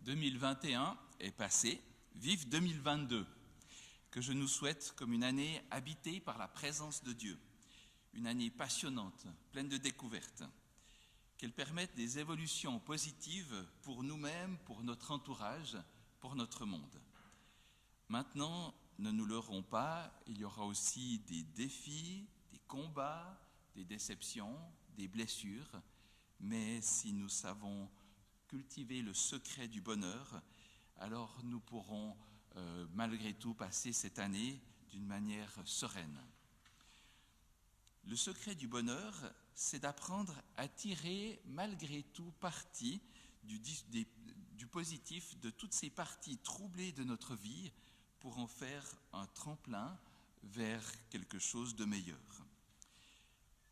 2021 est passé, vive 2022, que je nous souhaite comme une année habitée par la présence de Dieu, une année passionnante, pleine de découvertes, qu'elle permette des évolutions positives pour nous-mêmes, pour notre entourage, pour notre monde. Maintenant, ne nous leurrons pas, il y aura aussi des défis, des combats, des déceptions, des blessures, mais si nous savons cultiver le secret du bonheur, alors nous pourrons malgré tout passer cette année d'une manière sereine. Le secret du bonheur, c'est d'apprendre à tirer malgré tout parti du positif de toutes ces parties troublées de notre vie pour en faire un tremplin vers quelque chose de meilleur.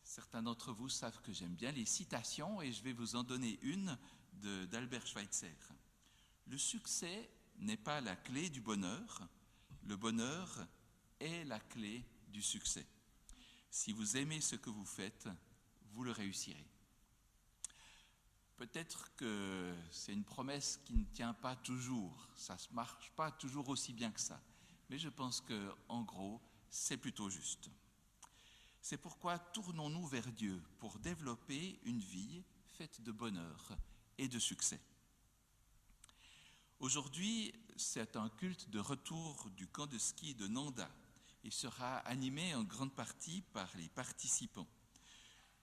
Certains d'entre vous savent que j'aime bien les citations et je vais vous en donner une d'Albert Schweitzer. Le succès n'est pas la clé du bonheur, le bonheur est la clé du succès. Si vous aimez ce que vous faites, vous le réussirez. Peut-être que c'est une promesse qui ne tient pas toujours, ça ne marche pas toujours aussi bien que ça, mais je pense qu'en gros, c'est plutôt juste. C'est pourquoi tournons-nous vers Dieu pour développer une vie faite de bonheur et de succès. Aujourd'hui, c'est un culte de retour du camp de ski de Nanda. Il sera animé en grande partie par les participants.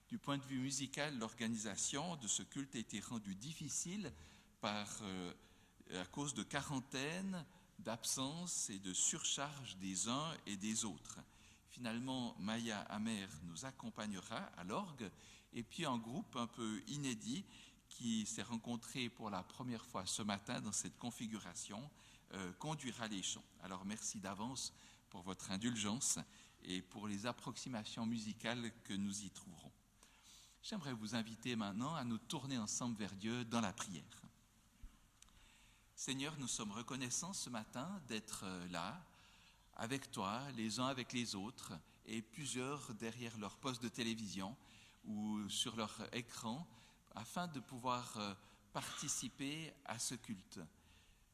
Du point de vue musical, l'organisation de ce culte a été rendue difficile à cause de quarantaine, d'absence et de surcharge des uns et des autres. Finalement, Maya Amer nous accompagnera à l'orgue et puis un groupe un peu inédit qui s'est rencontré pour la première fois ce matin dans cette configuration conduira les chants. Alors merci d'avance pour votre indulgence et pour les approximations musicales que nous y trouverons. J'aimerais vous inviter maintenant à nous tourner ensemble vers Dieu dans la prière. Seigneur, nous sommes reconnaissants ce matin d'être là, avec toi, les uns avec les autres, et plusieurs derrière leur poste de télévision ou sur leur écran, afin de pouvoir participer à ce culte.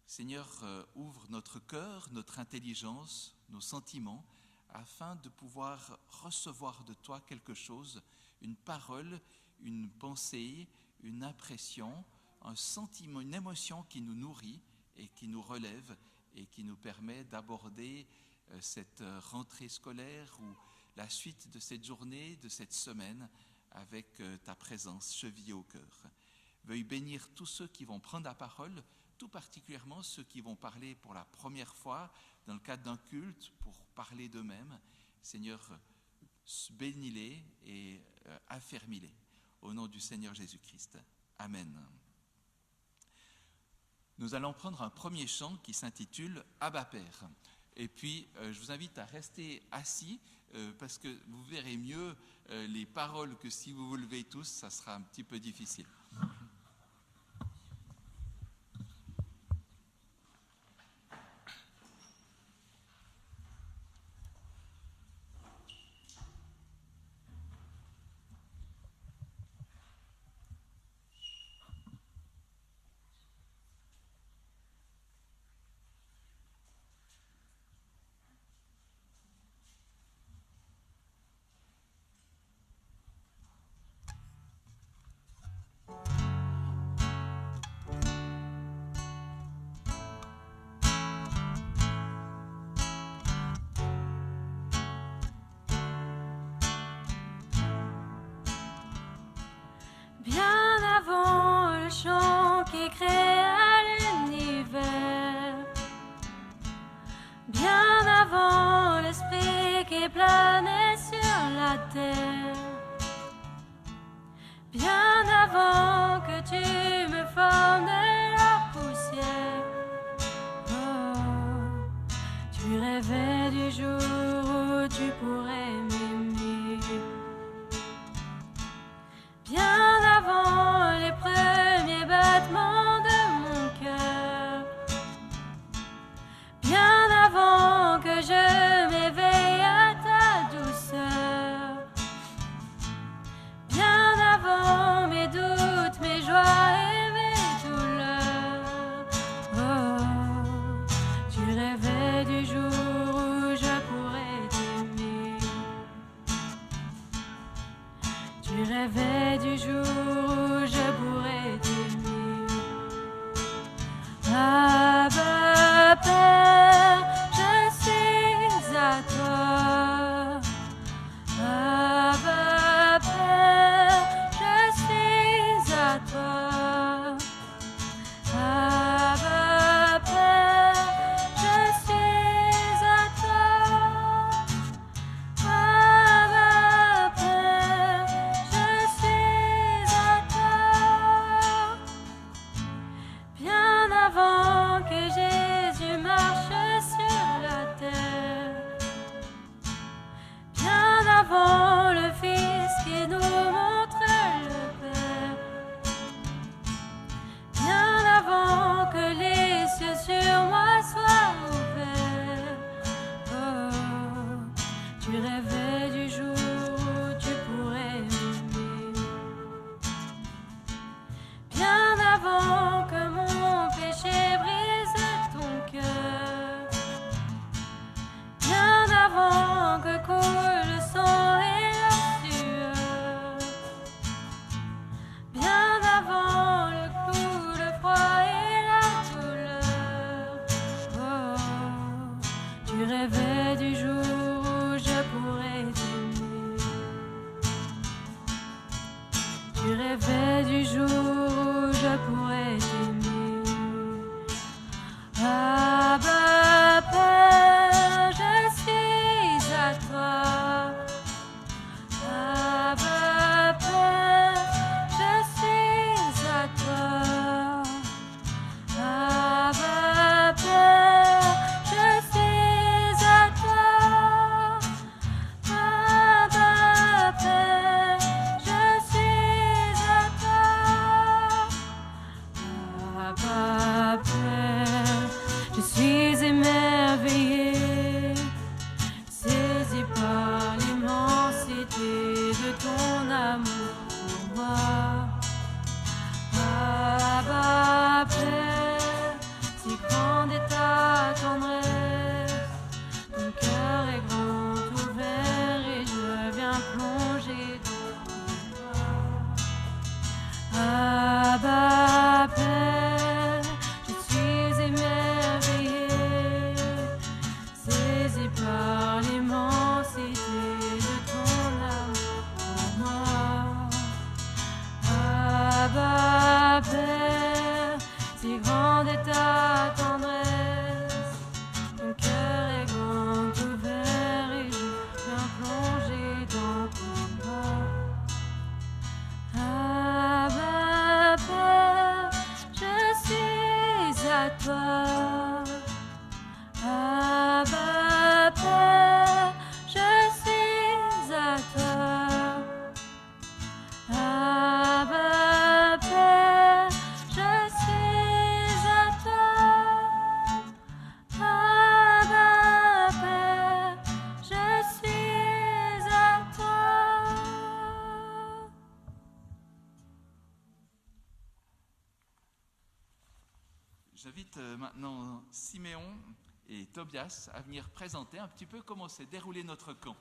Seigneur, ouvre notre cœur, notre intelligence, nos sentiments, afin de pouvoir recevoir de toi quelque chose, une parole, une pensée, une impression, un sentiment, une émotion qui nous nourrit et qui nous relève et qui nous permet d'aborder cette rentrée scolaire ou la suite de cette journée, de cette semaine, avec ta présence chevillée au cœur. Veuille bénir tous ceux qui vont prendre la parole, tout particulièrement ceux qui vont parler pour la première fois dans le cadre d'un culte pour parler d'eux-mêmes. Seigneur, bénis-les et affermis-les. Au nom du Seigneur Jésus-Christ. Amen. Nous allons prendre un premier chant qui s'intitule « Abba Père ». Et puis, je vous invite à rester assis parce que vous verrez mieux les paroles que si vous vous levez tous, ça sera un petit peu difficile. Bien avant le chant qui créa l'univers, bien avant l'esprit qui planait sur la terre, bien avant que tu me formes de la poussière, oh, tu rêvais du jour où tu pourrais m'aimer. Bien avant les premiers battements de mon cœur, bien avant que je m'éveille à ta douceur, rêvais du jour où je pourrais t'aimer. Abba, Père, je suis à toi. Abba, Père, je suis à toi. Abba, Père, je suis à toi. Abba, Père, je suis à toi. Bien avant que Jésus marche sur la terre, bien avant le Fils qui nous montre le Père, bien avant que les cieux sur moi soient ouverts. Oh, tu rêvais du jour où tu pourrais m'aimer. Bien avant que mon péché brise ton cœur, bien avant que coule le sang et la sueur, bien avant le clou, le froid et la douleur. Oh, tu rêvais du jour où je pourrais t'aimer. Tu rêvais du jour où je pourrais t'aimer. Abba, Père, je suis à toi. Abba, Père, je suis à toi. Abba, Père, je suis à toi. Abba, Père, je suis à toi. Abba, Père, je suis émerveillé, saisi par l'immensité de ton amour pour moi. Abba, Père, si grande est ta tendresse, ton cœur est grand ouvert et je viens plonger dans toi. Abba, Père, je suis émerveillé, saisi par l'immensité de ton amour pour moi. Abba, Père, si grande est ta tendresse, ton cœur est grand ouvert et je viens plonger dans ton bras. Abba, Père, je suis à toi. Abba, Père, je suis à toi. Abba, Père, je suis à toi. Abba, Père, je suis à toi. J'invite maintenant Siméon et Tobias à venir présenter un petit peu comment s'est déroulé notre camp.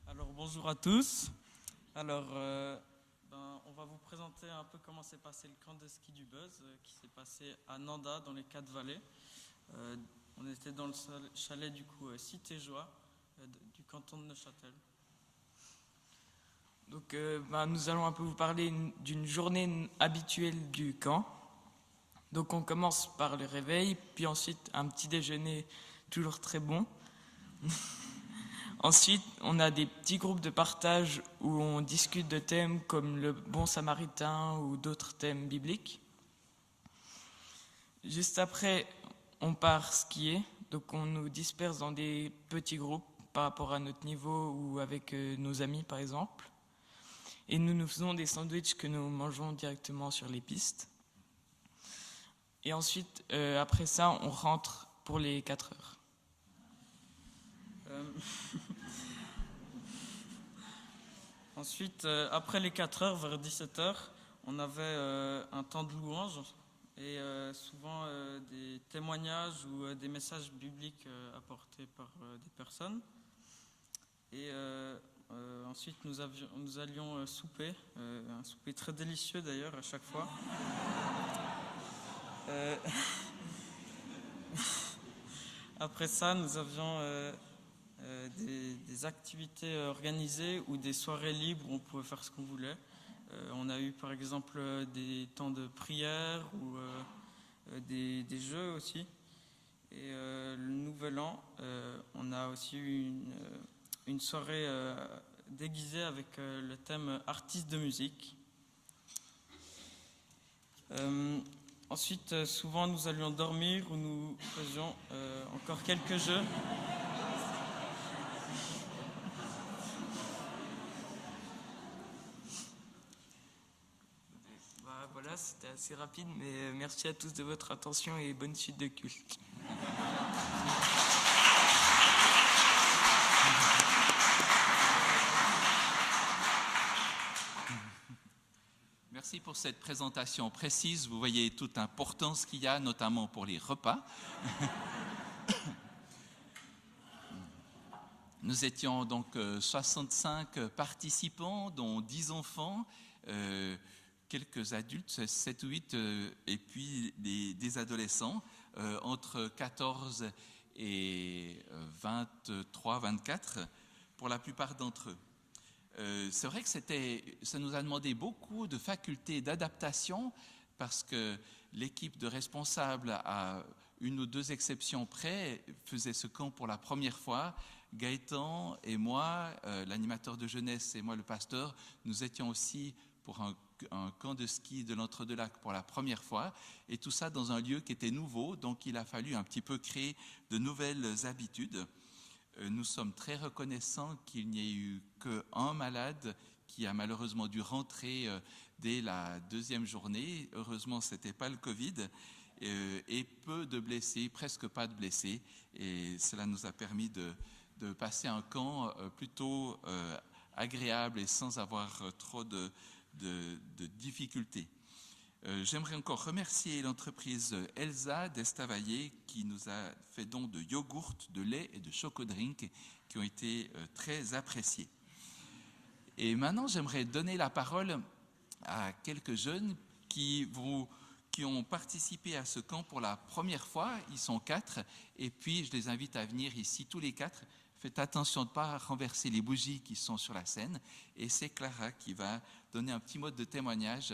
Alors bonjour à tous. Alors on va vous présenter un peu comment s'est passé le camp de ski du Buzz qui s'est passé à Nanda dans les 4 vallées. On était dans le chalet du coup Cité-Joie du canton de Neuchâtel. Donc nous allons un peu vous parler d'une journée habituelle du camp. Donc on commence par le réveil, puis ensuite un petit déjeuner toujours très bon. Ensuite, on a des petits groupes de partage où on discute de thèmes comme le bon samaritain ou d'autres thèmes bibliques. Juste après, on part skier, donc on nous disperse dans des petits groupes par rapport à notre niveau ou avec nos amis par exemple. Et nous faisons des sandwichs que nous mangeons directement sur les pistes. Et ensuite, après ça, on rentre pour les 4 heures. Ensuite, après les 4 heures, vers 17 heures, on avait un temps de louange. et souvent des témoignages ou des messages bibliques apportés par des personnes. Et ensuite, nous allions souper, un souper très délicieux d'ailleurs à chaque fois. Après ça, nous avions des activités organisées ou des soirées libres où on pouvait faire ce qu'on voulait. On a eu par exemple des temps de prière ou des jeux aussi. Et le Nouvel An, on a aussi eu une soirée déguisée avec le thème artiste de musique. Ensuite, souvent nous allions dormir ou nous faisions encore quelques jeux. Voilà, c'était assez rapide, mais merci à tous de votre attention et bonne suite de culte. Merci pour cette présentation précise. Vous voyez toute l'importance qu'il y a, notamment pour les repas. Nous étions donc 65 participants, dont 10 enfants, quelques adultes, 7 ou 8, et puis des adolescents, entre 14 et 23, 24, pour la plupart d'entre eux. C'est vrai que ça nous a demandé beaucoup de facultés d'adaptation, parce que l'équipe de responsables, à une ou deux exceptions près, faisait ce camp pour la première fois. Gaëtan et moi, l'animateur de jeunesse, et moi le pasteur, nous étions aussi pour un camp de ski de l'Entre-deux-Lacs pour la première fois, et tout ça dans un lieu qui était nouveau, donc il a fallu un petit peu créer de nouvelles habitudes. Nous sommes très reconnaissants qu'il n'y ait eu qu'un malade qui a malheureusement dû rentrer dès la deuxième journée. Heureusement, ce n'était pas le Covid, et peu de blessés, presque pas de blessés, et cela nous a permis de passer un camp plutôt agréable et sans avoir trop de difficultés. J'aimerais encore remercier l'entreprise Elsa d'Estavayer qui nous a fait don de yogourt, de lait et de chocodrink qui ont été très appréciés. Et maintenant, j'aimerais donner la parole à quelques jeunes qui ont participé à ce camp pour la première fois. Ils sont 4, et puis je les invite à venir ici tous les 4. Faites attention de ne pas renverser les bougies qui sont sur la scène. Et c'est Clara qui va donner un petit mot de témoignage,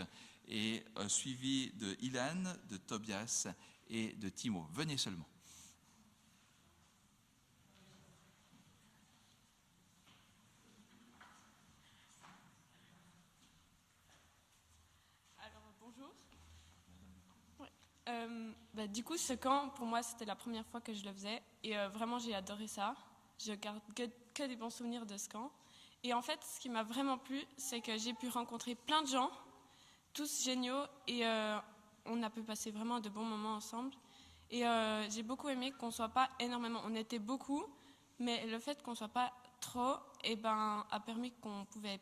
et suivi de Ilan, de Tobias et de Timo. Venez seulement. Alors, bonjour. Ouais. Du coup, ce camp, pour moi, c'était la première fois que je le faisais. Et vraiment, j'ai adoré ça. Je garde que des bons souvenirs de ce camp. Et en fait, ce qui m'a vraiment plu, c'est que j'ai pu rencontrer plein de gens, tous géniaux, et on a pu passer vraiment de bons moments ensemble. Et j'ai beaucoup aimé qu'on ne soit pas énormément, on était beaucoup, mais le fait qu'on ne soit pas trop, a permis qu'on pouvait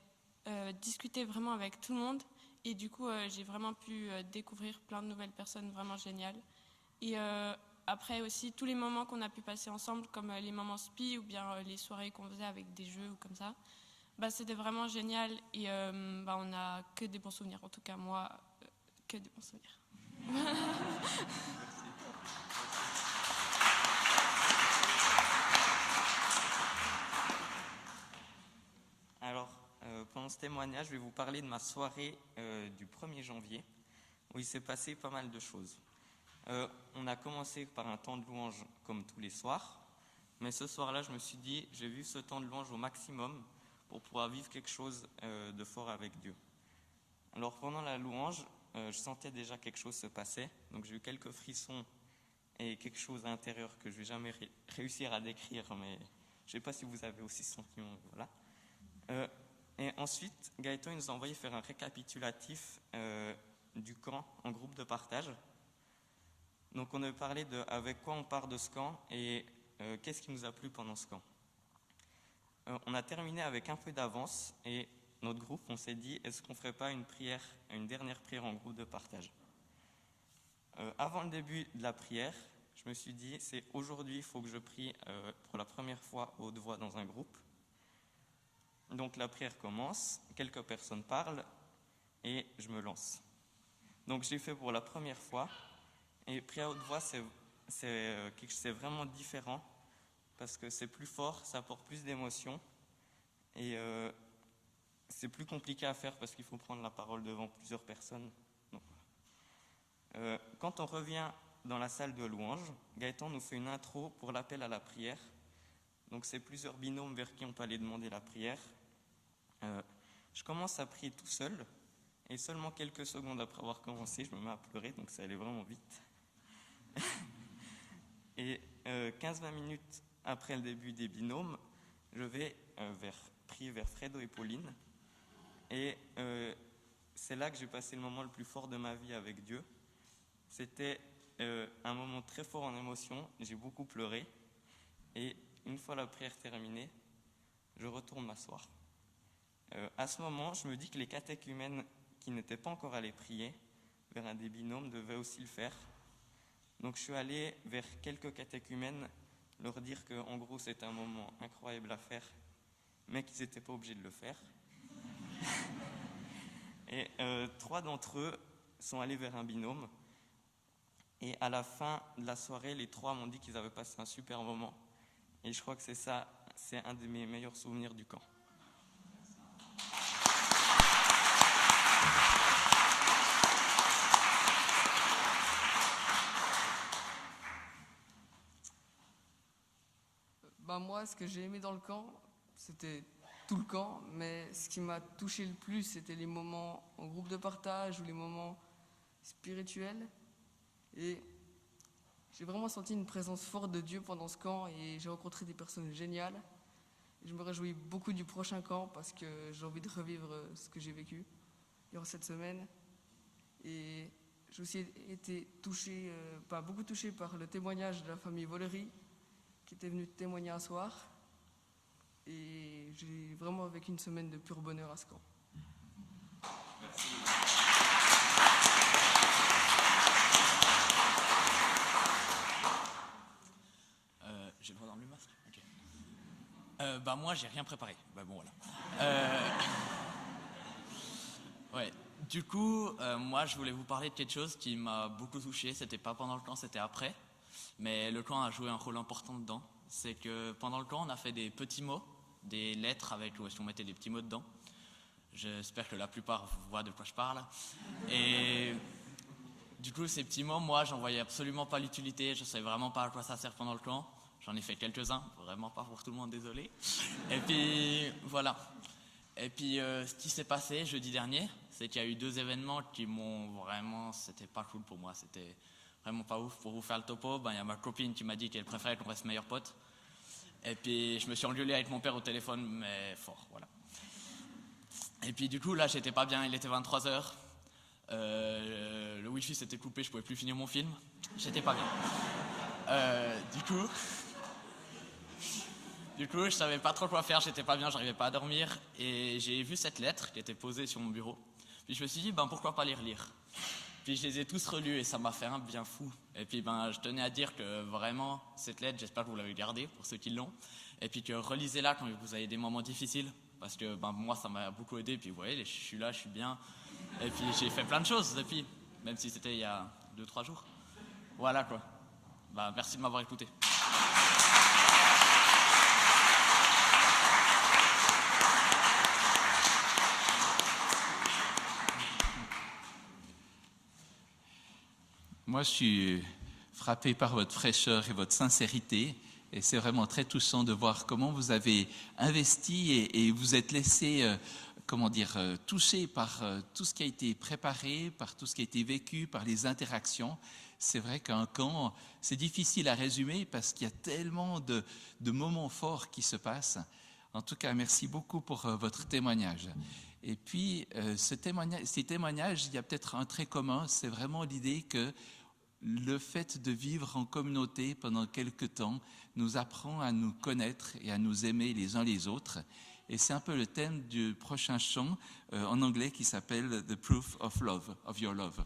discuter vraiment avec tout le monde. Et du coup, j'ai vraiment pu découvrir plein de nouvelles personnes vraiment géniales. Et après aussi, tous les moments qu'on a pu passer ensemble, comme les moments spi ou bien les soirées qu'on faisait avec des jeux ou comme ça, c'était vraiment génial, et on n'a que des bons souvenirs. En tout cas, moi, que des bons souvenirs. Alors, pendant ce témoignage, je vais vous parler de ma soirée du 1er janvier, où il s'est passé pas mal de choses. On a commencé par un temps de louange comme tous les soirs, mais ce soir-là, je me suis dit, j'ai vu ce temps de louange au maximum pour pouvoir vivre quelque chose de fort avec Dieu. Alors, pendant la louange, je sentais déjà quelque chose se passer, donc j'ai eu quelques frissons et quelque chose à l'intérieur que je ne vais jamais réussir à décrire, mais je ne sais pas si vous avez aussi ce sentiment. Voilà. Et ensuite, Gaëtan nous a envoyé faire un récapitulatif du camp en groupe de partage. Donc on a parlé de avec quoi on part de ce camp et qu'est-ce qui nous a plu pendant ce camp. On a terminé avec un peu d'avance et notre groupe, on s'est dit, est-ce qu'on ne ferait pas une dernière prière en groupe de partage. Avant le début de la prière, je me suis dit, c'est aujourd'hui, il faut que je prie pour la première fois haute voix dans un groupe. Donc la prière commence, quelques personnes parlent et je me lance. Donc je l'ai fait pour la première fois et prier à haute voix, c'est vraiment différent parce que c'est plus fort, ça apporte plus d'émotion et c'est plus compliqué à faire parce qu'il faut prendre la parole devant plusieurs personnes. Donc, quand on revient dans la salle de louange, Gaëtan nous fait une intro pour l'appel à la prière. Donc c'est plusieurs binômes vers qui on peut aller demander la prière. Je commence à prier tout seul et seulement quelques secondes après avoir commencé, je me mets à pleurer, donc ça allait vraiment vite. Et 15-20 minutes après le début des binômes, je vais prier vers Fredo et Pauline. Et c'est là que j'ai passé le moment le plus fort de ma vie avec Dieu. C'était un moment très fort en émotion, j'ai beaucoup pleuré. Et une fois la prière terminée, je retourne m'asseoir. À ce moment, je me dis que les catéchumènes qui n'étaient pas encore allés prier vers un des binômes devaient aussi le faire. Donc je suis allé vers quelques catéchumènes leur dire qu'en gros c'était un moment incroyable à faire, mais qu'ils n'étaient pas obligés de le faire. Et 3 d'entre eux sont allés vers un binôme. Et à la fin de la soirée, les 3 m'ont dit qu'ils avaient passé un super moment. Et je crois que c'est un de mes meilleurs souvenirs du camp. Moi, ce que j'ai aimé dans le camp, c'était tout le camp, mais ce qui m'a touché le plus, c'était les moments en groupe de partage ou les moments spirituels. Et j'ai vraiment senti une présence forte de Dieu pendant ce camp et j'ai rencontré des personnes géniales. Et je me réjouis beaucoup du prochain camp parce que j'ai envie de revivre ce que j'ai vécu durant cette semaine. Et j'ai aussi été beaucoup touché par le témoignage de la famille Volery qui était venue témoigner un soir. Et j'ai vraiment vécu une semaine de pur bonheur à ce camp. Merci. J'ai le droit d'enlever le masque ? Ok. Moi, j'ai rien préparé. Bon, voilà. Ouais. Du coup, moi, je voulais vous parler de quelque chose qui m'a beaucoup touché. C'était pas pendant le camp, c'était après. Mais le camp a joué un rôle important dedans. C'est que pendant le camp, on a fait des petits mots, des lettres avec où est-ce qu'on mettait des petits mots dedans. J'espère que la plupart voient de quoi je parle. Et du coup, ces petits mots, moi, j'en voyais absolument pas l'utilité. Je savais vraiment pas à quoi ça sert pendant le camp. J'en ai fait quelques-uns, vraiment pas pour tout le monde, désolé. Et puis, voilà. Et puis, ce qui s'est passé jeudi dernier, c'est qu'il y a eu 2 événements qui m'ont vraiment... C'était pas cool pour moi, c'était vraiment pas ouf. Pour vous faire le topo, il y a ma copine qui m'a dit qu'elle préférait qu'on reste meilleurs potes. Et puis, je me suis engueulé avec mon père au téléphone, mais fort, voilà. Et puis, du coup, là, j'étais pas bien, il était 23h. Le wifi s'était coupé, je pouvais plus finir mon film. J'étais pas bien. Du coup, je savais pas trop quoi faire, j'étais pas bien, j'arrivais pas à dormir. Et j'ai vu cette lettre qui était posée sur mon bureau. Puis je me suis dit, pourquoi pas les relire ? Puis je les ai tous relus et ça m'a fait un bien fou. Et puis je tenais à dire que vraiment, cette lettre, j'espère que vous l'avez gardée pour ceux qui l'ont. Et puis que relisez-la quand vous avez des moments difficiles. Parce que moi, ça m'a beaucoup aidé. Puis vous voyez, je suis là, je suis bien. Et puis j'ai fait plein de choses depuis, même si c'était il y a 2-3 jours. Voilà quoi. Merci de m'avoir écouté. Moi, je suis frappé par votre fraîcheur et votre sincérité. Et c'est vraiment très touchant de voir comment vous avez investi et vous êtes laissé, touché par tout ce qui a été préparé, par tout ce qui a été vécu, par les interactions. C'est vrai qu'un camp, c'est difficile à résumer parce qu'il y a tellement de moments forts qui se passent. En tout cas, merci beaucoup pour votre témoignage. Et puis, ces témoignages, il y a peut-être un trait commun, c'est vraiment l'idée que le fait de vivre en communauté pendant quelque temps nous apprend à nous connaître et à nous aimer les uns les autres. Et c'est un peu le thème du prochain chant en anglais qui s'appelle « The Proof of Love, of Your Love ».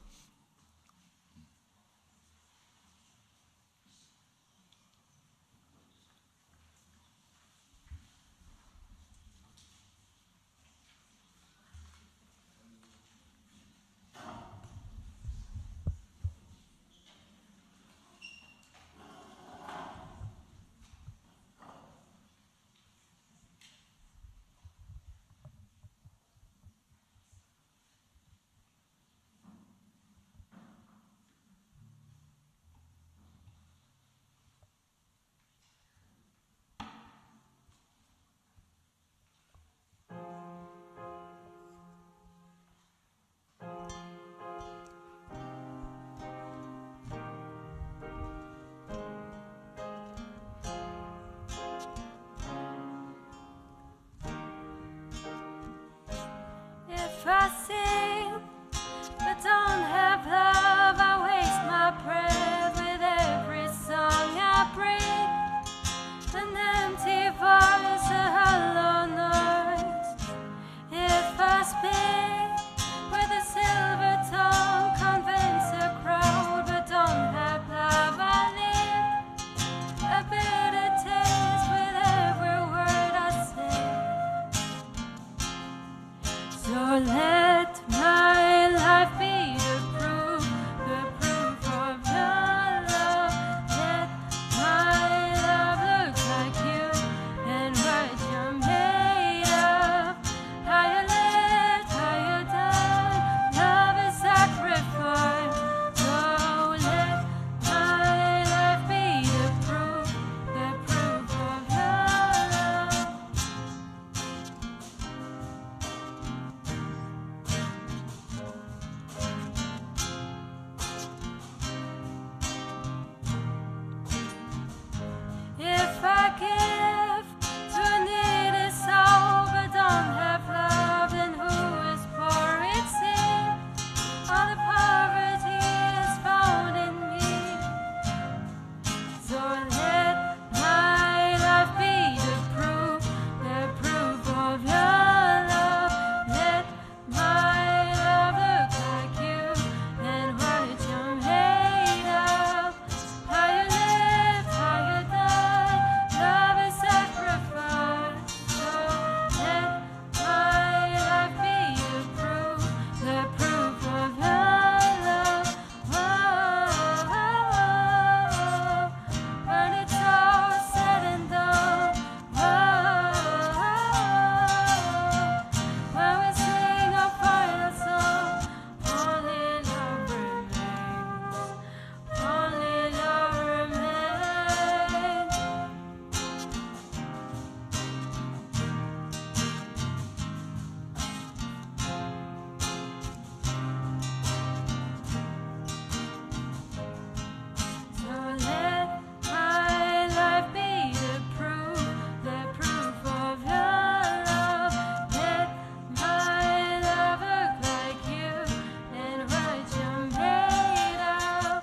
I sing but don't have love, I waste my breath with every song I bring. An empty voice, a hollow noise. If I speak with a silver tongue, convince a crowd but don't have love, I live a bitter taste with every word I say. So let my life be the proof of your love. Let my love look like you and what you're made of. How you lived, how you died, love is sacrifice. So let my life be the proof of your love. If I give to a needy soul but don't have love, then who is poor? It's sin. All the poverty is found in me. So let my life be the proof of your love. Let my love look like you and what you're made of. How you live, how you die, love is sacrifice. So let my life be the proof of your love. Whoa, when it's all said and done. Whoa, when we sing our final song, only love remains. Only love remains. So let my life be the proof of your love. Let my love look like you and what you're made of.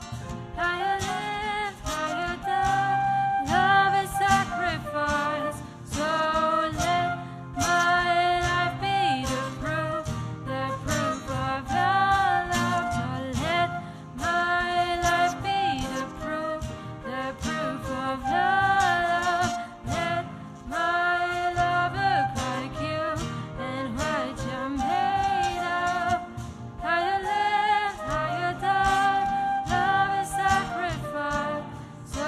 How you live, how you die, love is sacrifice. So let my life be the proof of your love. So let my life be the proof of your love. Let my love look like you and what you're made of. How you live, how you die, love is sacrifice. So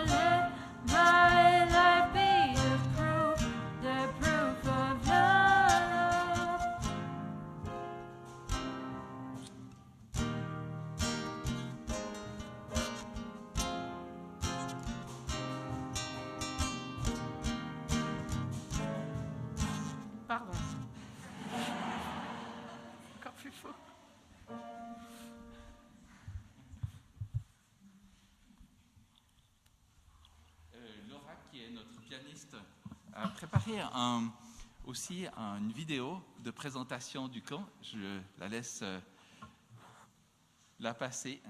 let my life be the proof of your love. Pardon. Encore plus faux. Laura, qui est notre pianiste, a préparé aussi une vidéo de présentation du camp. Je la laisse la passer.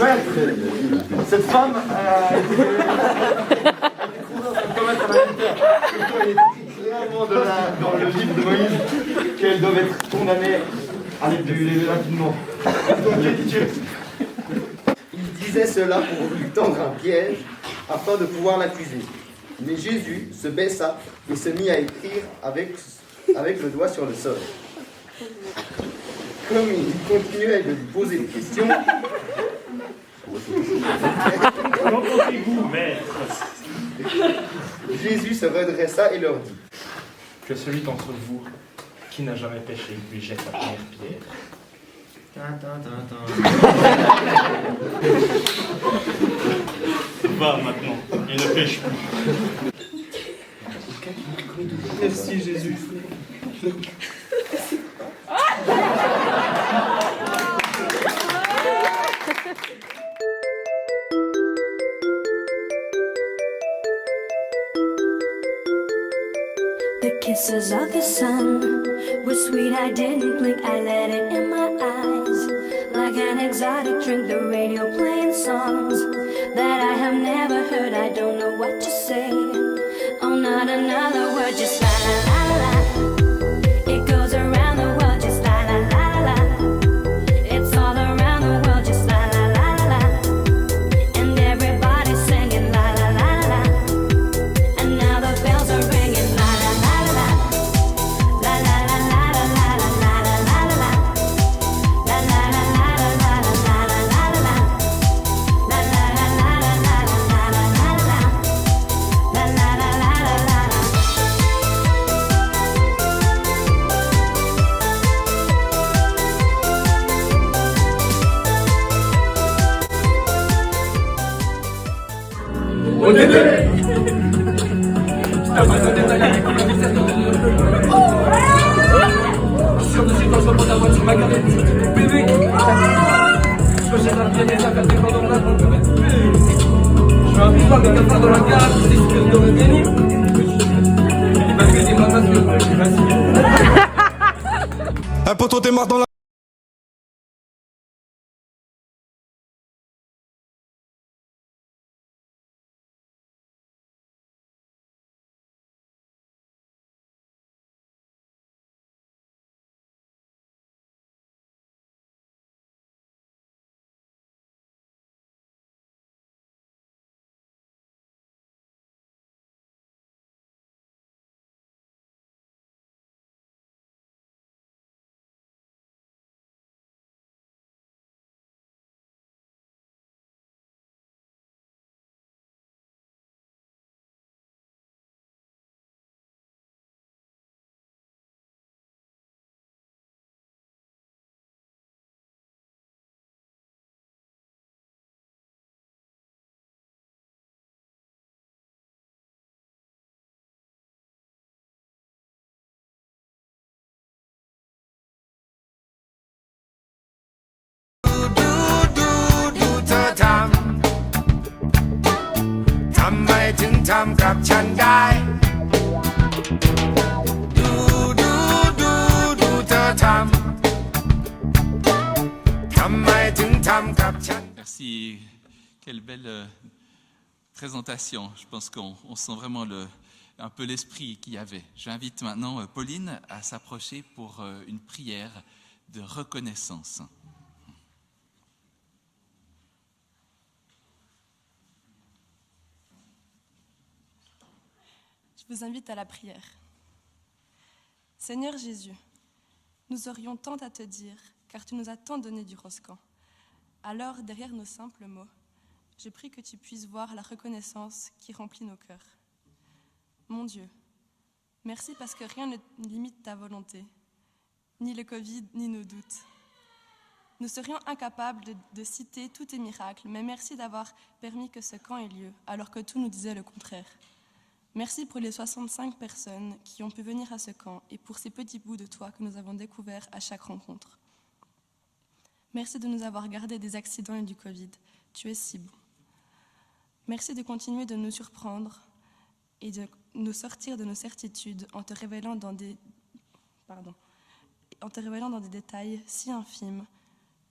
Maître, cette femme a été trouvée en train de commettre un adultère. Surtout, il est écrit clairement dans le livre de Moïse qu'elle doit être condamnée à être brûlée rapidement. Donc, Dieu. Il disait cela pour lui tendre un piège afin de pouvoir l'accuser. Mais Jésus se baissa et se mit à écrire avec le doigt sur le sol. Comme il continuait de lui poser des questions, Qu'entendez-vous, maître? Jésus se redressa et leur dit: Que celui d'entre vous qui n'a jamais péché lui jette la première pierre. Va maintenant, et ne pêche plus. Merci Jésus. The kisses of the sun were sweet, I didn't blink, I let it in my eyes. Like an exotic drink, the radio playing songs that I have never heard, I don't know what to say. Oh, not another word, just la la la la. It goes around the world, just la la la la. It's all around the world, just la la la la. And everybody's singing la la la la. And now the bells are ringing la la la la. La la la la la la la la la la. La la la la la la la la la la. La la la la la la la la la la. La la la la la la. Un poteau démarre dans la... Merci, quelle belle présentation. Je pense qu'on sent vraiment un peu l'esprit qu'il y avait. J'invite maintenant Pauline à s'approcher pour une prière de reconnaissance. Je vous invite à la prière. Seigneur Jésus, nous aurions tant à te dire, car tu nous as tant donné durant ce camp. Alors, derrière nos simples mots, je prie que tu puisses voir la reconnaissance qui remplit nos cœurs. Mon Dieu, merci parce que rien ne limite ta volonté, ni le Covid, ni nos doutes. Nous serions incapables de citer tous tes miracles, mais merci d'avoir permis que ce camp ait lieu, alors que tout nous disait le contraire. Merci pour les 65 personnes qui ont pu venir à ce camp et pour ces petits bouts de toi que nous avons découverts à chaque rencontre. Merci de nous avoir gardés des accidents et du Covid. Tu es si bon. Merci de continuer de nous surprendre et de nous sortir de nos certitudes en te révélant dans des détails si infimes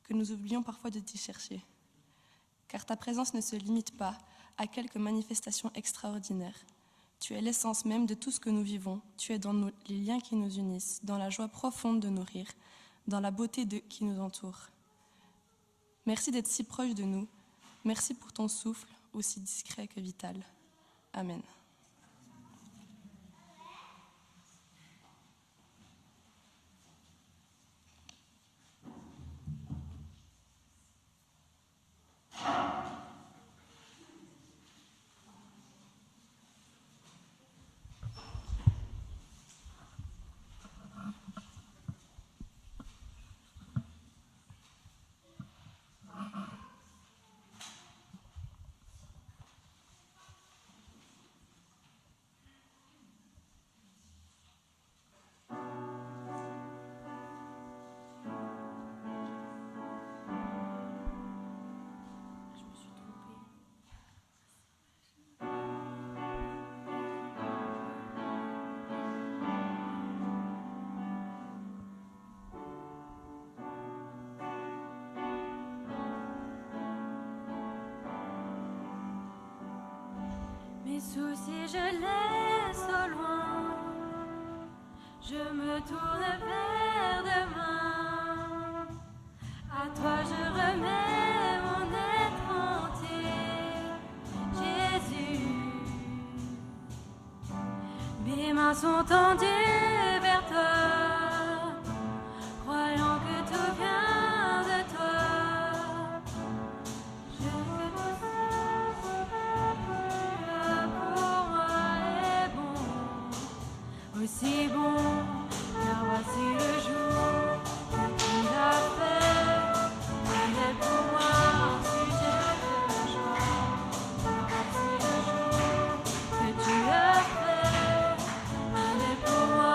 que nous oublions parfois de t'y chercher. car ta présence ne se limite pas à quelques manifestations extraordinaires. Tu es l'essence même de tout ce que nous vivons. Tu es dans les liens qui nous unissent, dans la joie profonde de nous rire, dans la beauté qui nous entoure. Merci d'être si proche de nous. Merci pour ton souffle, aussi discret que vital. Amen. Mes soucis, je laisse au loin. Je me tourne vers demain. À toi, je remets mon être entier, Jésus. Mes mains sont tendues vers toi, croyant que tout vient de toi. Je veux tout pour moi est bon, aussi bon, car voici le jour que tu as fait. Il est pour moi un sujet de joie, car voici le jour que tu as fait. Il est pour moi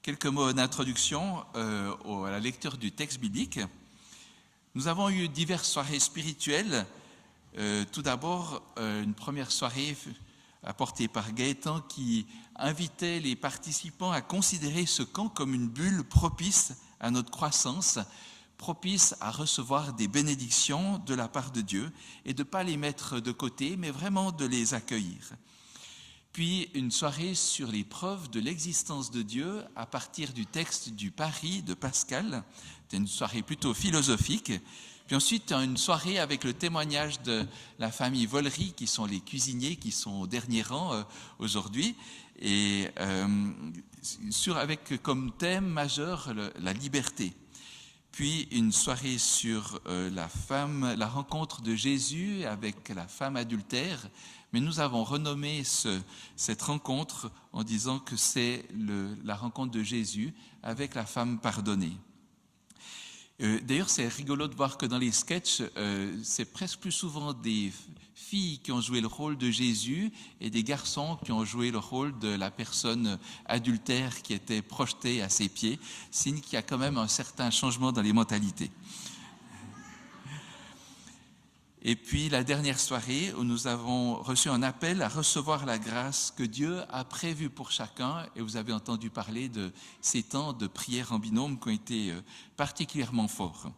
Quelques mots d'introduction à la lecture du texte biblique. Nous avons eu diverses soirées spirituelles. Tout d'abord, une première soirée apportée par Gaëtan qui invitait les participants à considérer ce camp comme une bulle propice à notre croissance, propice à recevoir des bénédictions de la part de Dieu et de ne pas les mettre de côté, mais vraiment de les accueillir. Puis une soirée sur les preuves de l'existence de Dieu à partir du texte du Paris de Pascal. C'était une soirée plutôt philosophique. Puis ensuite, une soirée avec le témoignage de la famille Vollery, qui sont les cuisiniers qui sont au dernier rang aujourd'hui, et avec comme thème majeur la liberté. Puis une soirée sur la rencontre de Jésus avec la femme adultère, mais nous avons renommé cette rencontre en disant que c'est la rencontre de Jésus avec la femme pardonnée. D'ailleurs, c'est rigolo de voir que dans les sketchs, c'est presque plus souvent des filles qui ont joué le rôle de Jésus et des garçons qui ont joué le rôle de la personne adultère qui était projetée à ses pieds, signe qu'il y a quand même un certain changement dans les mentalités. Et puis la dernière soirée où nous avons reçu un appel à recevoir la grâce que Dieu a prévue pour chacun, et vous avez entendu parler de ces temps de prière en binôme qui ont été particulièrement forts.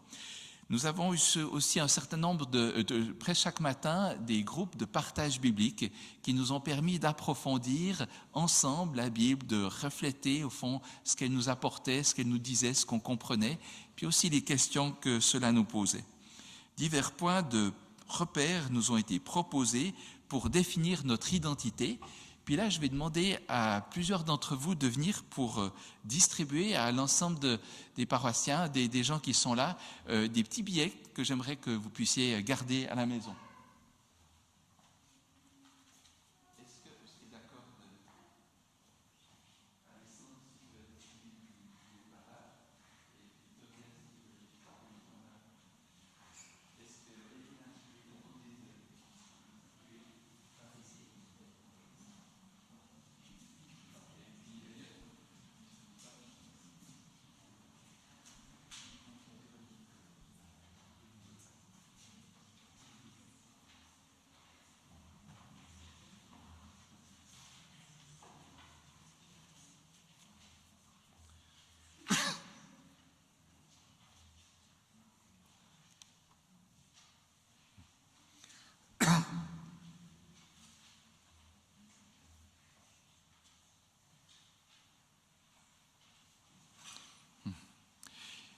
Nous avons eu aussi un certain nombre presque chaque matin, des groupes de partage biblique qui nous ont permis d'approfondir ensemble la Bible, de refléter au fond ce qu'elle nous apportait, ce qu'elle nous disait, ce qu'on comprenait, puis aussi les questions que cela nous posait. Divers points de repères nous ont été proposés pour définir notre identité. Puis là, je vais demander à plusieurs d'entre vous de venir pour distribuer à l'ensemble des paroissiens, des gens qui sont là, des petits billets que j'aimerais que vous puissiez garder à la maison. Est-ce que vous êtes d'accord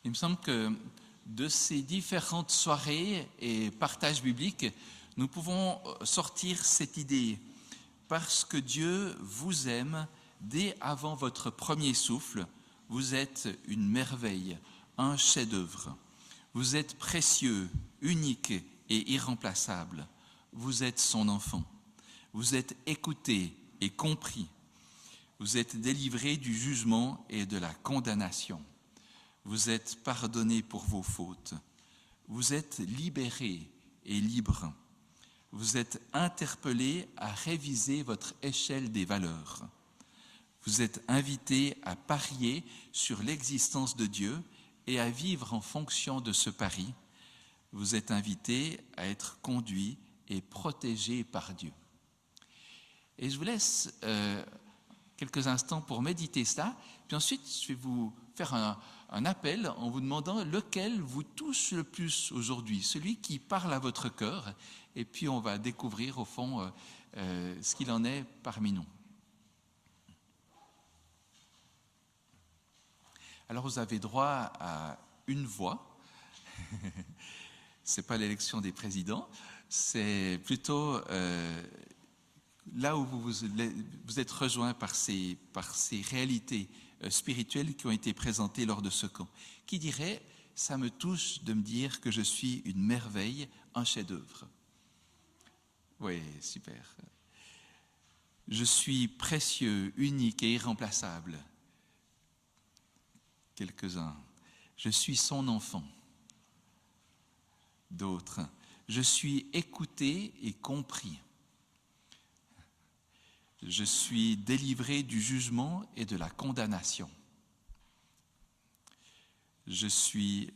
Il me semble que de ces différentes soirées et partages bibliques, nous pouvons sortir cette idée. Parce que Dieu vous aime dès avant votre premier souffle, vous êtes une merveille, un chef-d'œuvre. Vous êtes précieux, unique et irremplaçable. Vous êtes son enfant. Vous êtes écouté et compris. Vous êtes délivré du jugement et de la condamnation. Vous êtes pardonné pour vos fautes. Vous êtes libéré et libre. Vous êtes interpellé à réviser votre échelle des valeurs. Vous êtes invité à parier sur l'existence de Dieu et à vivre en fonction de ce pari. Vous êtes invité à être conduit et protégé par Dieu. Et je vous laisse quelques instants pour méditer ça, puis ensuite je vais vous faire un appel en vous demandant lequel vous touche le plus aujourd'hui, celui qui parle à votre cœur, et puis on va découvrir au fond ce qu'il en est parmi nous. Alors vous avez droit à une voix, c'est pas l'élection des présidents, c'est plutôt là où vous êtes rejoints par ces réalités spirituelles qui ont été présentées lors de ce camp. Qui dirait, ça me touche de me dire que je suis une merveille, un chef-d'œuvre. Oui, super. Je suis précieux, unique et irremplaçable. Quelques-uns. Je suis son enfant. D'autres. Je suis écouté et compris. Je suis délivré du jugement et de la condamnation. Je suis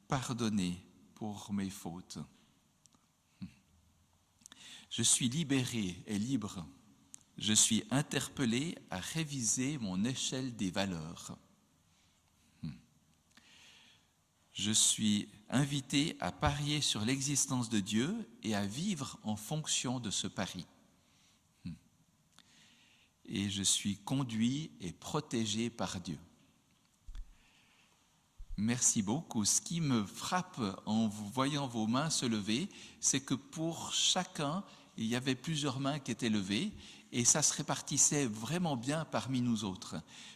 pardonné pour mes fautes. Je suis libéré et libre. Je suis interpellé à réviser mon échelle des valeurs. Je suis invité à parier sur l'existence de Dieu et à vivre en fonction de ce pari. Et je suis conduit et protégé par Dieu. Merci beaucoup. Ce qui me frappe en vous voyant vos mains se lever, c'est que pour chacun, il y avait plusieurs mains qui étaient levées et ça se répartissait vraiment bien parmi nous autres.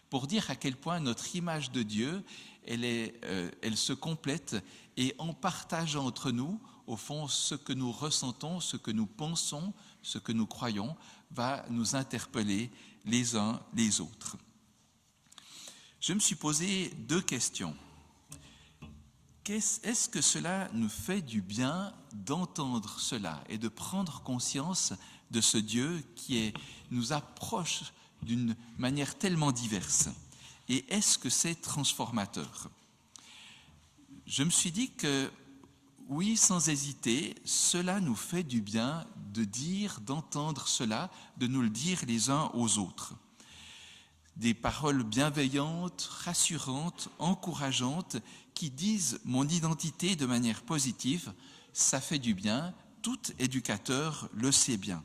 Pour dire à quel point notre image de Dieu, elle se complète et en partageant entre nous, au fond, ce que nous ressentons, ce que nous pensons, ce que nous croyons, va nous interpeller les uns les autres. Je me suis posé 2 questions. Est-ce que cela nous fait du bien d'entendre cela et de prendre conscience de ce Dieu qui nous approche d'une manière tellement diverse? Et est-ce que c'est transformateur? Je me suis dit que oui, sans hésiter, cela nous fait du bien de dire, d'entendre cela, de nous le dire les uns aux autres. Des paroles bienveillantes, rassurantes, encourageantes, qui disent mon identité de manière positive, ça fait du bien, tout éducateur le sait bien.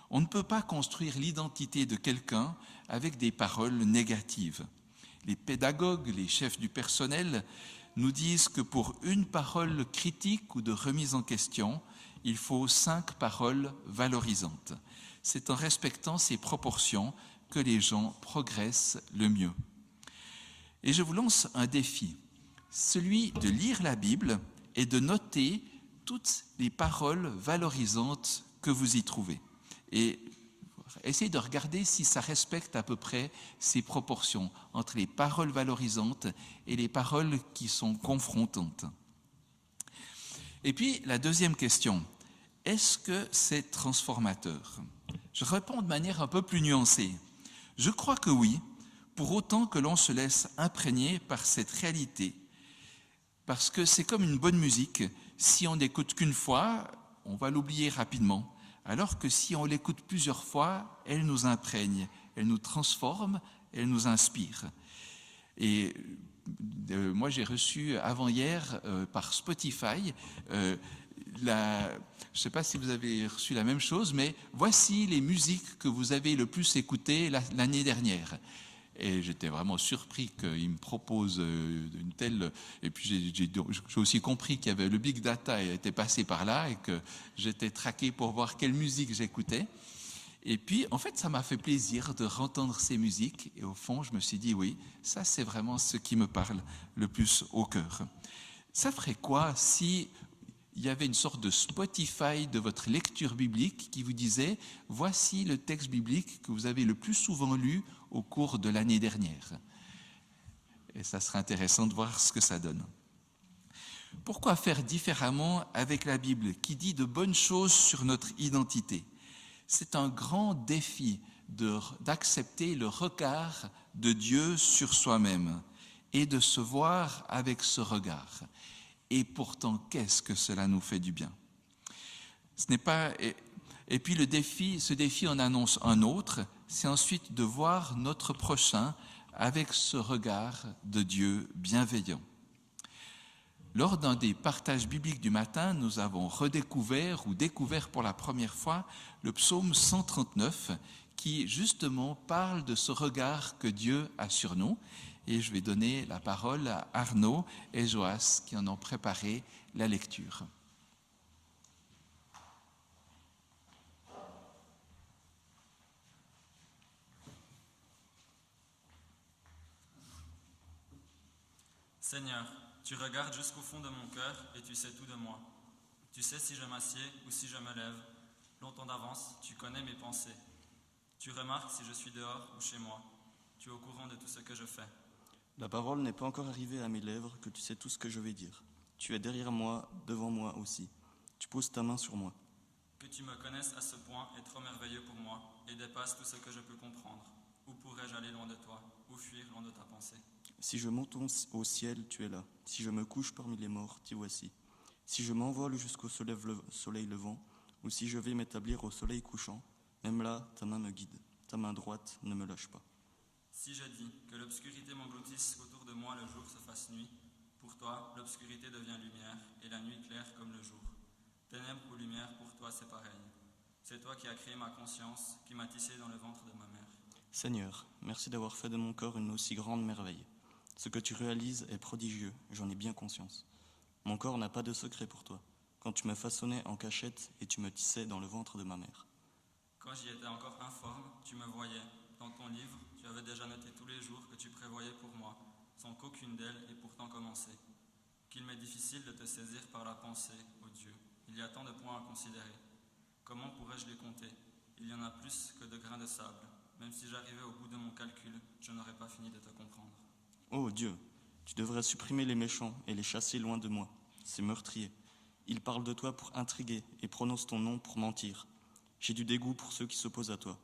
On ne peut pas construire l'identité de quelqu'un avec des paroles négatives. Les pédagogues, les chefs du personnel nous disent que pour une parole critique ou de remise en question, il faut 5 paroles valorisantes. C'est en respectant ces proportions que les gens progressent le mieux. Et je vous lance un défi, celui de lire la Bible et de noter toutes les paroles valorisantes que vous y trouvez. Et essayez de regarder si ça respecte à peu près ces proportions entre les paroles valorisantes et les paroles qui sont confrontantes. Et puis, la deuxième question, est-ce que c'est transformateur? Je réponds de manière un peu plus nuancée. Je crois que oui, pour autant que l'on se laisse imprégner par cette réalité. Parce que c'est comme une bonne musique, si on n'écoute qu'une fois, on va l'oublier rapidement. Alors que si on l'écoute plusieurs fois, elle nous imprègne, elle nous transforme, elle nous inspire. Et moi, j'ai reçu avant-hier par Spotify, je ne sais pas si vous avez reçu la même chose, mais voici les musiques que vous avez le plus écoutées l'année dernière. Et j'étais vraiment surpris qu'il me propose une telle... Et puis j'ai aussi compris qu'il y avait le big data était passé par là et que j'étais traqué pour voir quelle musique j'écoutais. Et puis, en fait, ça m'a fait plaisir de entendre ces musiques. Et au fond, je me suis dit, oui, ça c'est vraiment ce qui me parle le plus au cœur. Ça ferait quoi si il y avait une sorte de Spotify de votre lecture biblique qui vous disait « Voici le texte biblique que vous avez le plus souvent lu au cours de l'année dernière. » Et ça serait intéressant de voir ce que ça donne. Pourquoi faire différemment avec la Bible qui dit de bonnes choses sur notre identité? C'est un grand défi d'accepter le regard de Dieu sur soi-même et de se voir avec ce regard. Et pourtant, qu'est-ce que cela nous fait du bien? Ce n'est pas... Et puis ce défi en annonce un autre, c'est ensuite de voir notre prochain avec ce regard de Dieu bienveillant. Lors d'un des partages bibliques du matin, nous avons redécouvert ou découvert pour la première fois le psaume 139 qui justement parle de ce regard que Dieu a sur nous. Et je vais donner la parole à Arnaud et Joas qui en ont préparé la lecture. Seigneur, tu regardes jusqu'au fond de mon cœur et tu sais tout de moi. Tu sais si je m'assieds ou si je me lève. Longtemps d'avance, tu connais mes pensées. Tu remarques si je suis dehors ou chez moi. Tu es au courant de tout ce que je fais. La parole n'est pas encore arrivée à mes lèvres que tu sais tout ce que je vais dire. Tu es derrière moi, devant moi aussi. Tu poses ta main sur moi. Que tu me connaisses à ce point est trop merveilleux pour moi et dépasse tout ce que je peux comprendre. Où pourrais-je aller loin de toi? Où fuir loin de ta pensée? Si je monte au ciel, tu es là. Si je me couche parmi les morts, t'y voici. Si je m'envole jusqu'au soleil levant, ou si je vais m'établir au soleil couchant, même là, ta main me guide. Ta main droite ne me lâche pas. Si je dis que l'obscurité m'engloutisse, qu'autour de moi le jour se fasse nuit, pour toi, l'obscurité devient lumière, et la nuit claire comme le jour. Ténèbres ou lumière, pour toi, c'est pareil. C'est toi qui as créé ma conscience, qui m'as tissé dans le ventre de ma mère. Seigneur, merci d'avoir fait de mon corps une aussi grande merveille. Ce que tu réalises est prodigieux, j'en ai bien conscience. Mon corps n'a pas de secret pour toi, quand tu me façonnais en cachette et tu me tissais dans le ventre de ma mère. Quand j'y étais encore informe, tu me voyais. Dans ton livre, tu avais déjà noté tous les jours que tu prévoyais pour moi, sans qu'aucune d'elles ait pourtant commencé. Qu'il m'est difficile de te saisir par la pensée, ô Dieu. Il y a tant de points à considérer. Comment pourrais-je les compter? Il y en a plus que de grains de sable. Même si j'arrivais au bout de mon calcul, je n'aurais pas fini de te comprendre. Ô Dieu, tu devrais supprimer les méchants et les chasser loin de moi, ces meurtriers. Ils parlent de toi pour intriguer et prononcent ton nom pour mentir. J'ai du dégoût pour ceux qui s'opposent à toi.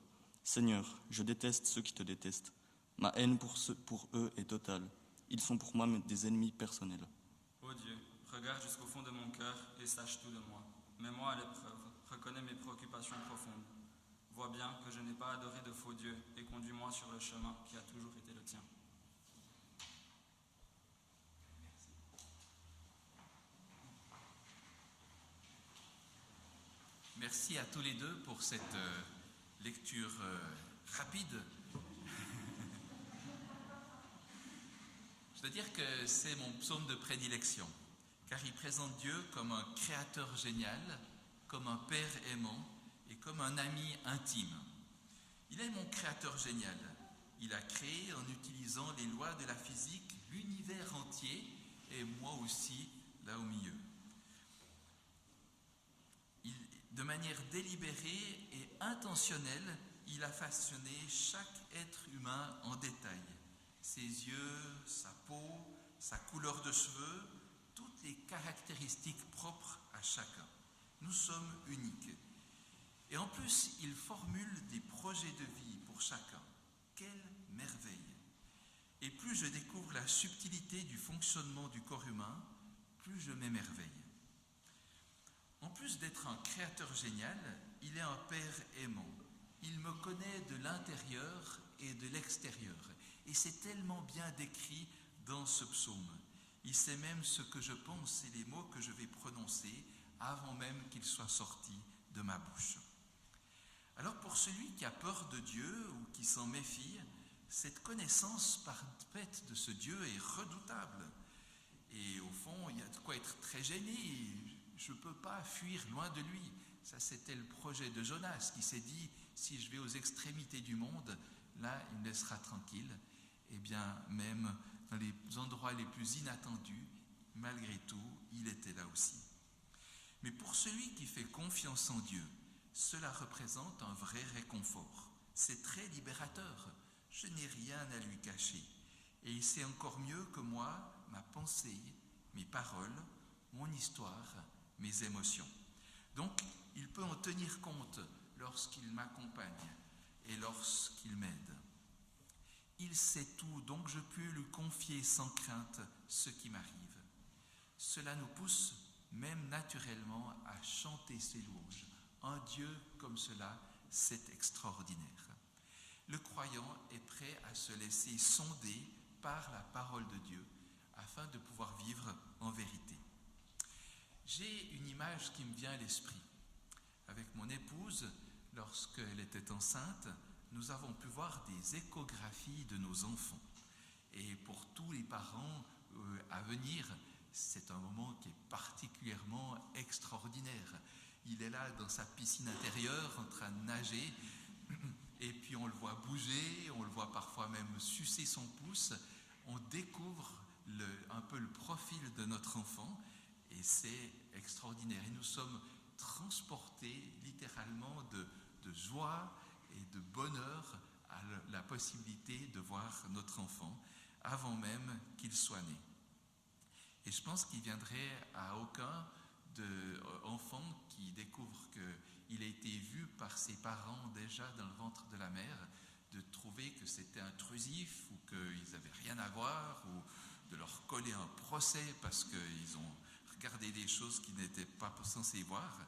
Seigneur, je déteste ceux qui te détestent. Ma haine pour eux est totale. Ils sont pour moi des ennemis personnels. Ô Dieu, regarde jusqu'au fond de mon cœur et sache tout de moi. Mets-moi à l'épreuve, reconnais mes préoccupations profondes. Vois bien que je n'ai pas adoré de faux dieux et conduis-moi sur le chemin qui a toujours été le tien. Merci à tous les deux pour cette lecture rapide. Je dois dire que c'est mon psaume de prédilection, car il présente Dieu comme un créateur génial, comme un père aimant et comme un ami intime. Il est mon créateur génial. Il a créé, en utilisant les lois de la physique, l'univers entier et moi aussi, là au milieu. De manière délibérée et intentionnelle, il a façonné chaque être humain en détail. Ses yeux, sa peau, sa couleur de cheveux, toutes les caractéristiques propres à chacun. Nous sommes uniques. Et en plus, il formule des projets de vie pour chacun. Quelle merveille! Et plus je découvre la subtilité du fonctionnement du corps humain, plus je m'émerveille. En plus d'être un créateur génial, il est un père aimant. Il me connaît de l'intérieur et de l'extérieur. Et c'est tellement bien décrit dans ce psaume. Il sait même ce que je pense et les mots que je vais prononcer avant même qu'ils soient sortis de ma bouche. Alors pour celui qui a peur de Dieu ou qui s'en méfie, cette connaissance parfaite de ce Dieu est redoutable. Et au fond, il y a de quoi être très gêné. Je ne peux pas fuir loin de lui. Ça, c'était le projet de Jonas qui s'est dit, si je vais aux extrémités du monde, là, il me laissera tranquille. Eh bien, même dans les endroits les plus inattendus, malgré tout, il était là aussi. Mais pour celui qui fait confiance en Dieu, cela représente un vrai réconfort. C'est très libérateur. Je n'ai rien à lui cacher. Et il sait encore mieux que moi ma pensée, mes paroles, mon histoire, mes émotions. Donc, il peut en tenir compte lorsqu'il m'accompagne et lorsqu'il m'aide. Il sait tout, donc je peux lui confier sans crainte ce qui m'arrive. Cela nous pousse même naturellement à chanter ses louanges. Un Dieu comme cela, c'est extraordinaire. Le croyant est prêt à se laisser sonder par la parole de Dieu afin de pouvoir vivre en vérité. J'ai une image qui me vient à l'esprit. Avec mon épouse, lorsqu'elle était enceinte, nous avons pu voir des échographies de nos enfants. Et pour tous les parents à venir, c'est un moment qui est particulièrement extraordinaire. Il est là dans sa piscine intérieure en train de nager et puis on le voit bouger, on le voit parfois même sucer son pouce. On découvre un peu le profil de notre enfant et c'est extraordinaire. Et nous sommes transportés littéralement de joie et de bonheur à la possibilité de voir notre enfant avant même qu'il soit né. Et je pense qu'il viendrait à aucun enfant qui découvre qu'il a été vu par ses parents déjà dans le ventre de la mère, de trouver que c'était intrusif ou qu'ils n'avaient rien à voir, ou de leur coller un procès parce qu'ils ont regardé des choses qu'ils n'étaient pas censés voir.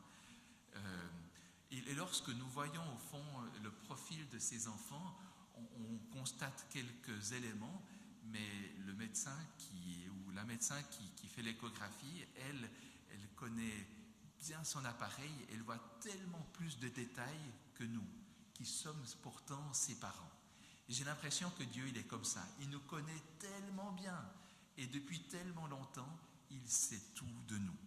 Et lorsque nous voyons au fond le profil de ces enfants, on constate quelques éléments, mais le médecin ou la médecin qui fait l'échographie, elle connaît bien son appareil, elle voit tellement plus de détails que nous, qui sommes pourtant ses parents. Et j'ai l'impression que Dieu, il est comme ça. Il nous connaît tellement bien, et depuis tellement longtemps, il sait tout de nous.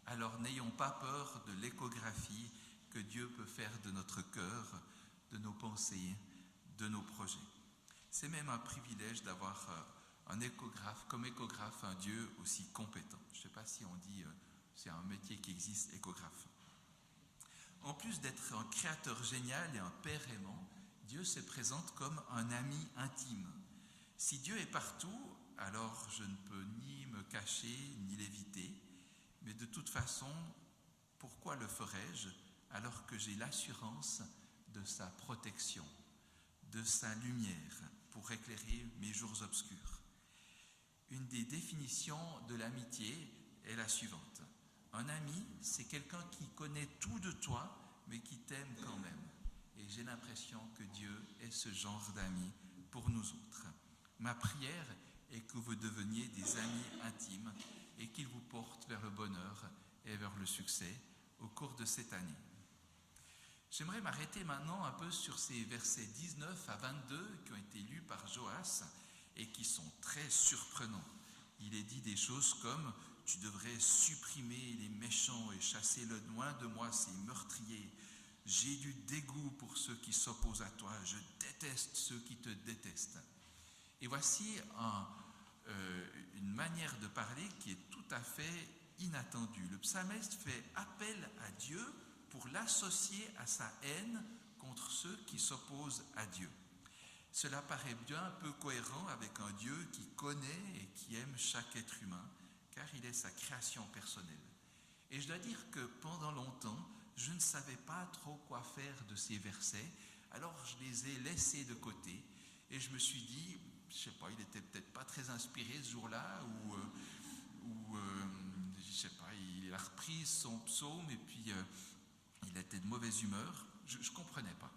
Alors n'ayons pas peur de l'échographie que Dieu peut faire de notre cœur, de nos pensées, de nos projets. C'est même un privilège d'avoir un échographe, comme échographe, un Dieu aussi compétent. Je ne sais pas si on dit, c'est un métier qui existe, échographe. En plus d'être un créateur génial et un père aimant, Dieu se présente comme un ami intime. Si Dieu est partout, alors je ne peux ni me cacher, ni l'éviter. Mais de toute façon, pourquoi le ferais-je alors que j'ai l'assurance de sa protection, de sa lumière pour éclairer mes jours obscurs? Une des définitions de l'amitié est la suivante. Un ami, c'est quelqu'un qui connaît tout de toi, mais qui t'aime quand même. Et j'ai l'impression que Dieu est ce genre d'ami pour nous autres. Ma prière est que vous deveniez des amis intimes et qu'il vous porte vers le bonheur et vers le succès au cours de cette année. J'aimerais m'arrêter maintenant un peu sur ces versets 19 à 22 qui ont été lus par Joas et qui sont très surprenants. Il est dit des choses comme « Tu devrais supprimer les méchants et chasser loin de moi ces meurtriers. J'ai du dégoût pour ceux qui s'opposent à toi. Je déteste ceux qui te détestent. » Et voici une manière de parler qui est tout à fait inattendue. Le psalmiste fait appel à Dieu pour l'associer à sa haine contre ceux qui s'opposent à Dieu. Cela paraît bien un peu cohérent avec un Dieu qui connaît et qui aime chaque être humain, car il est sa création personnelle. Et je dois dire que pendant longtemps, je ne savais pas trop quoi faire de ces versets, alors je les ai laissés de côté, et je me suis dit, je ne sais pas, il était peut-être pas très inspiré ce jour-là, ou je ne sais pas, il a repris son psaume, et puis il était de mauvaise humeur, je ne comprenais pas.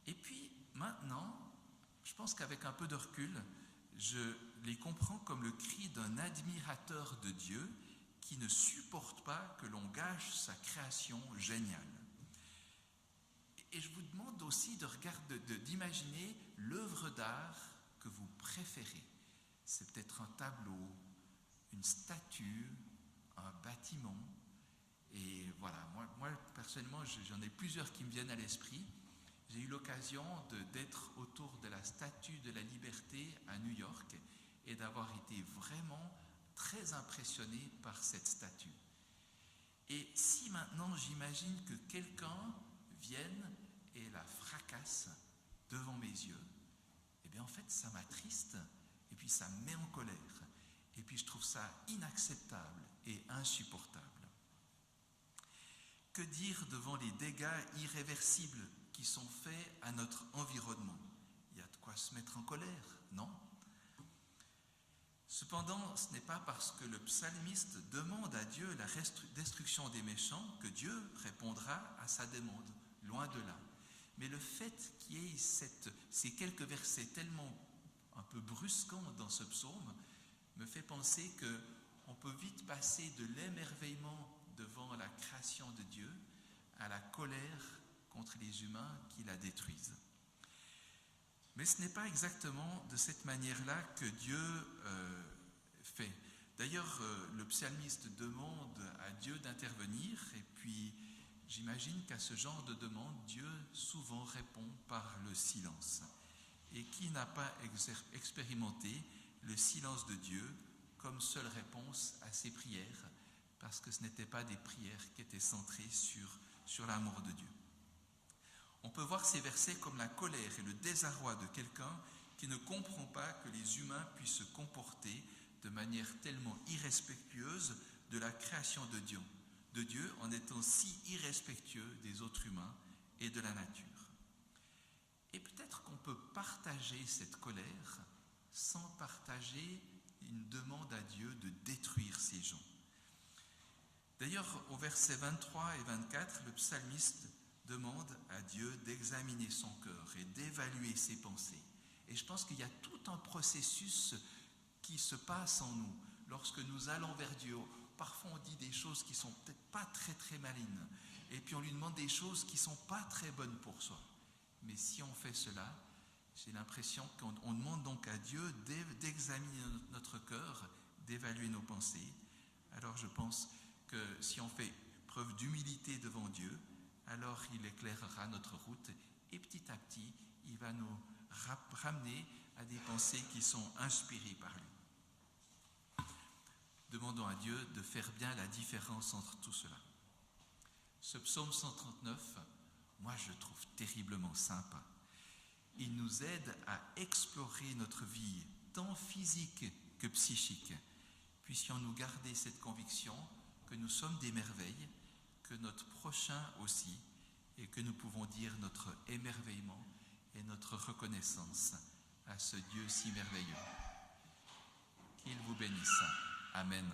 Et puis maintenant, je pense qu'avec un peu de recul, je les comprends comme le cri d'un admirateur de Dieu qui ne supporte pas que l'on gâche sa création géniale. Et je vous demande aussi d'imaginer l'œuvre d'art que vous préférez. C'est peut-être un tableau, une statue, un bâtiment. Et voilà, moi personnellement, j'en ai plusieurs qui me viennent à l'esprit. J'ai eu l'occasion d'être autour de la Statue de la Liberté à New York et d'avoir été vraiment très impressionné par cette statue. Et si maintenant j'imagine que quelqu'un vienne et la fracasse devant mes yeux, eh bien en fait ça m'attriste et puis ça me met en colère et puis je trouve ça inacceptable et insupportable. Que dire devant les dégâts irréversibles qui sont faits à notre environnement? Il y a de quoi se mettre en colère, non? Cependant, ce n'est pas parce que le psalmiste demande à Dieu la destruction des méchants que Dieu répondra à sa demande, loin de là. Mais le fait qu'il y ait ces quelques versets tellement un peu brusquants dans ce psaume me fait penser qu'on peut vite passer de l'émerveillement devant la création de Dieu à la colère contre les humains qui la détruisent. Mais ce n'est pas exactement de cette manière-là que Dieu fait. D'ailleurs, le psalmiste demande à Dieu d'intervenir, et puis j'imagine qu'à ce genre de demande, Dieu souvent répond par le silence. Et qui n'a pas expérimenté le silence de Dieu comme seule réponse à ses prières, parce que ce n'étaient pas des prières qui étaient centrées sur l'amour de Dieu. On peut voir ces versets comme la colère et le désarroi de quelqu'un qui ne comprend pas que les humains puissent se comporter de manière tellement irrespectueuse de la création de Dieu en étant si irrespectueux des autres humains et de la nature. Et peut-être qu'on peut partager cette colère sans partager une demande à Dieu de détruire ces gens. D'ailleurs, au verset 23 et 24, le psalmiste demande à Dieu d'examiner son cœur et d'évaluer ses pensées. Et je pense qu'il y a tout un processus qui se passe en nous. Lorsque nous allons vers Dieu, parfois on dit des choses qui ne sont peut-être pas très très malignes. Et puis on lui demande des choses qui ne sont pas très bonnes pour soi. Mais si on fait cela, j'ai l'impression qu'on demande donc à Dieu d'examiner notre cœur, d'évaluer nos pensées. Alors je pense que si on fait preuve d'humilité devant Dieu, alors il éclairera notre route et petit à petit, il va nous ramener à des pensées qui sont inspirées par lui. Demandons à Dieu de faire bien la différence entre tout cela. Ce psaume 139, moi je le trouve terriblement sympa. Il nous aide à explorer notre vie, tant physique que psychique. Puissions-nous garder cette conviction que nous sommes des merveilles, que notre prochain aussi, et que nous pouvons dire notre émerveillement et notre reconnaissance à ce Dieu si merveilleux. Qu'il vous bénisse. Amen.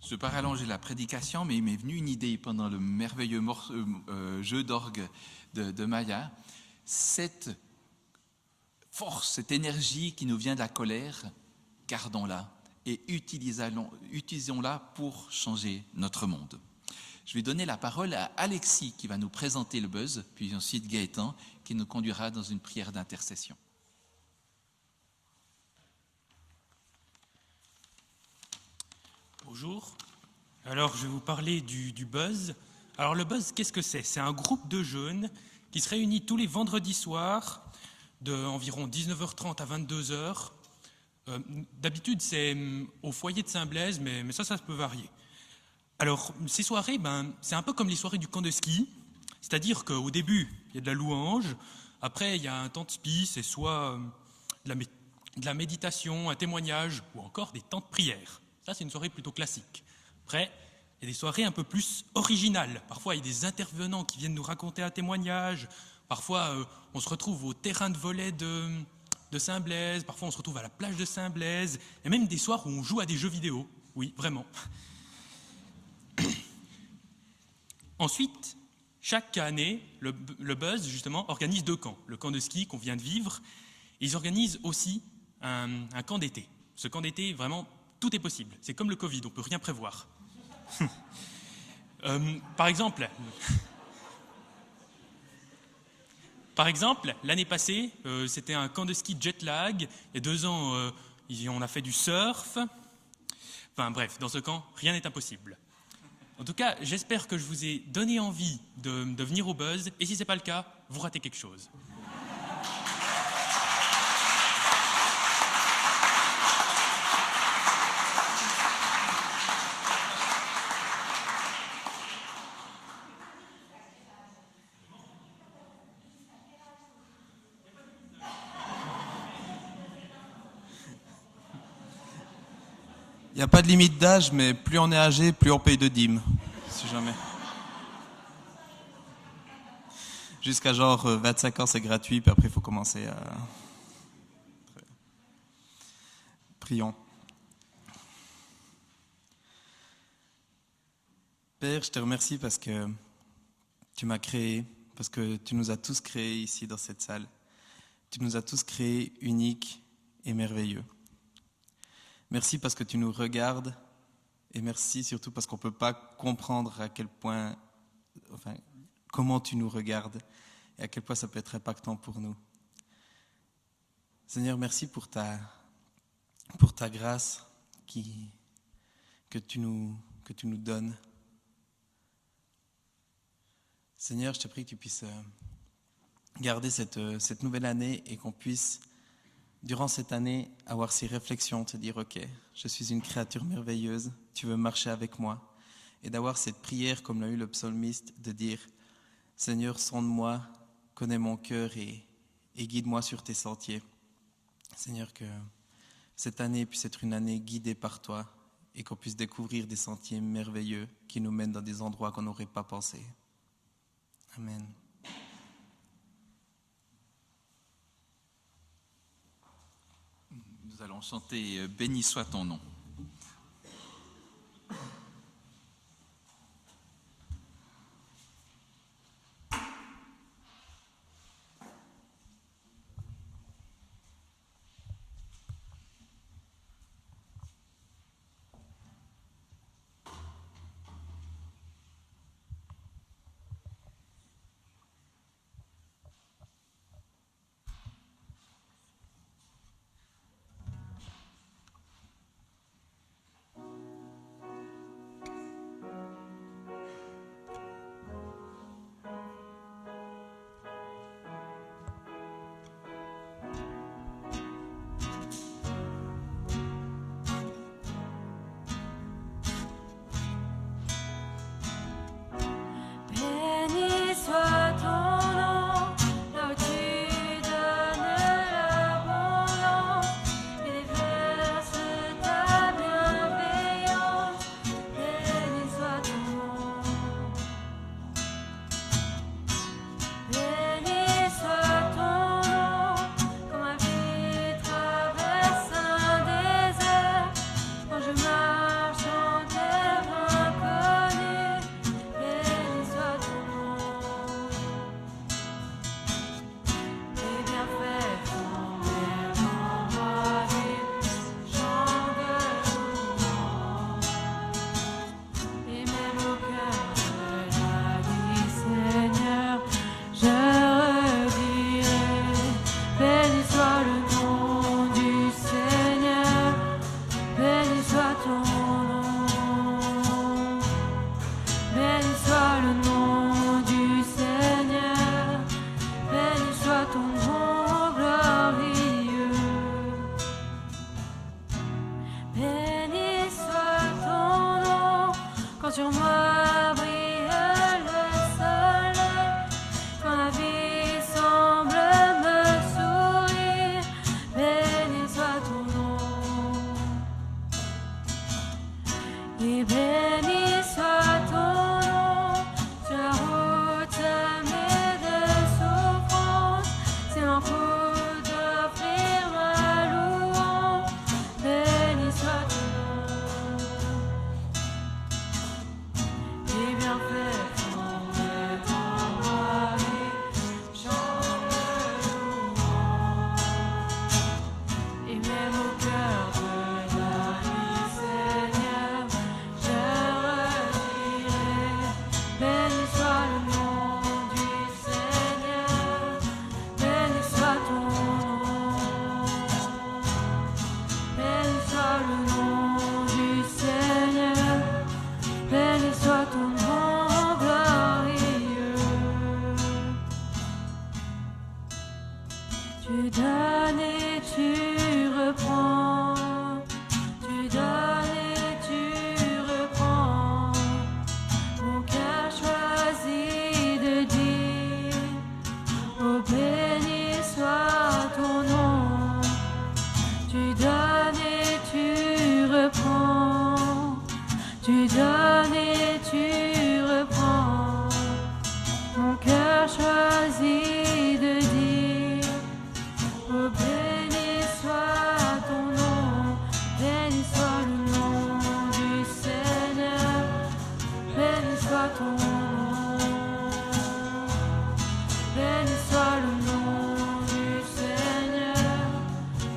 Je ne vais pas rallonger la prédication, mais il m'est venu une idée pendant le merveilleux jeu d'orgue de Maya. Cette force, cette énergie qui nous vient de la colère, gardons-la et utilisons-la pour changer notre monde. Je vais donner la parole à Alexis qui va nous présenter le buzz, puis ensuite Gaëtan qui nous conduira dans une prière d'intercession. Bonjour, alors je vais vous parler du buzz. Alors le buzz, qu'est-ce que c'est? C'est un groupe de jeunes qui se réunit tous les vendredis soirs de environ 19h30 à 22h. D'habitude c'est au foyer de Saint-Blaise, mais ça peut varier. Alors ces soirées, c'est un peu comme les soirées du camp de ski. C'est-à-dire qu'au début, il y a de la louange, après il y a un temps de spice et soit de la méditation, un témoignage ou encore des temps de prière. Ça, c'est une soirée plutôt classique. Après, il y a des soirées un peu plus originales. Parfois, il y a des intervenants qui viennent nous raconter un témoignage. Parfois, on se retrouve au terrain de volley de Saint-Blaise. Parfois, on se retrouve à la plage de Saint-Blaise. Il y a même des soirs où on joue à des jeux vidéo. Oui, vraiment. Ensuite, chaque année, le Buzz, justement, organise 2 camps. Le camp de ski qu'on vient de vivre. Et ils organisent aussi un camp d'été. Ce camp d'été, vraiment, tout est possible. C'est comme le Covid, on ne peut rien prévoir. Par exemple, l'année passée, c'était un camp de ski jet lag. Il y a 2 ans, on a fait du surf. Enfin bref, dans ce camp, rien n'est impossible. En tout cas, j'espère que je vous ai donné envie de venir au Buzz. Et si ce n'est pas le cas, vous ratez quelque chose. Il n'y a pas de limite d'âge, mais plus on est âgé, plus on paye de dîmes. Si jamais. Jusqu'à genre 25 ans, c'est gratuit, puis après, il faut commencer à... Prions. Père, je te remercie parce que tu m'as créé, parce que tu nous as tous créés ici dans cette salle. Tu nous as tous créés uniques et merveilleux. Merci parce que tu nous regardes et merci surtout parce qu'on ne peut pas comprendre à quel point, comment tu nous regardes et à quel point ça peut être impactant pour nous. Seigneur, merci pour ta grâce que tu nous donnes. Seigneur, je te prie que tu puisses garder cette nouvelle année et qu'on puisse, durant cette année, avoir ces réflexions, te dire, ok, je suis une créature merveilleuse, tu veux marcher avec moi. Et d'avoir cette prière, comme l'a eu le psalmiste, de dire, Seigneur, sonde-moi, connais mon cœur et guide-moi sur tes sentiers. Seigneur, que cette année puisse être une année guidée par toi et qu'on puisse découvrir des sentiers merveilleux qui nous mènent dans des endroits qu'on n'aurait pas pensé. Amen. Nous allons chanter « Béni soit ton nom ». Sur moi brille le soleil. donnes et tu reprends. Mon cœur choisit de dire, oh béni soit ton nom, béni soit le nom du Seigneur, béni soit ton nom, béni soit le nom du Seigneur,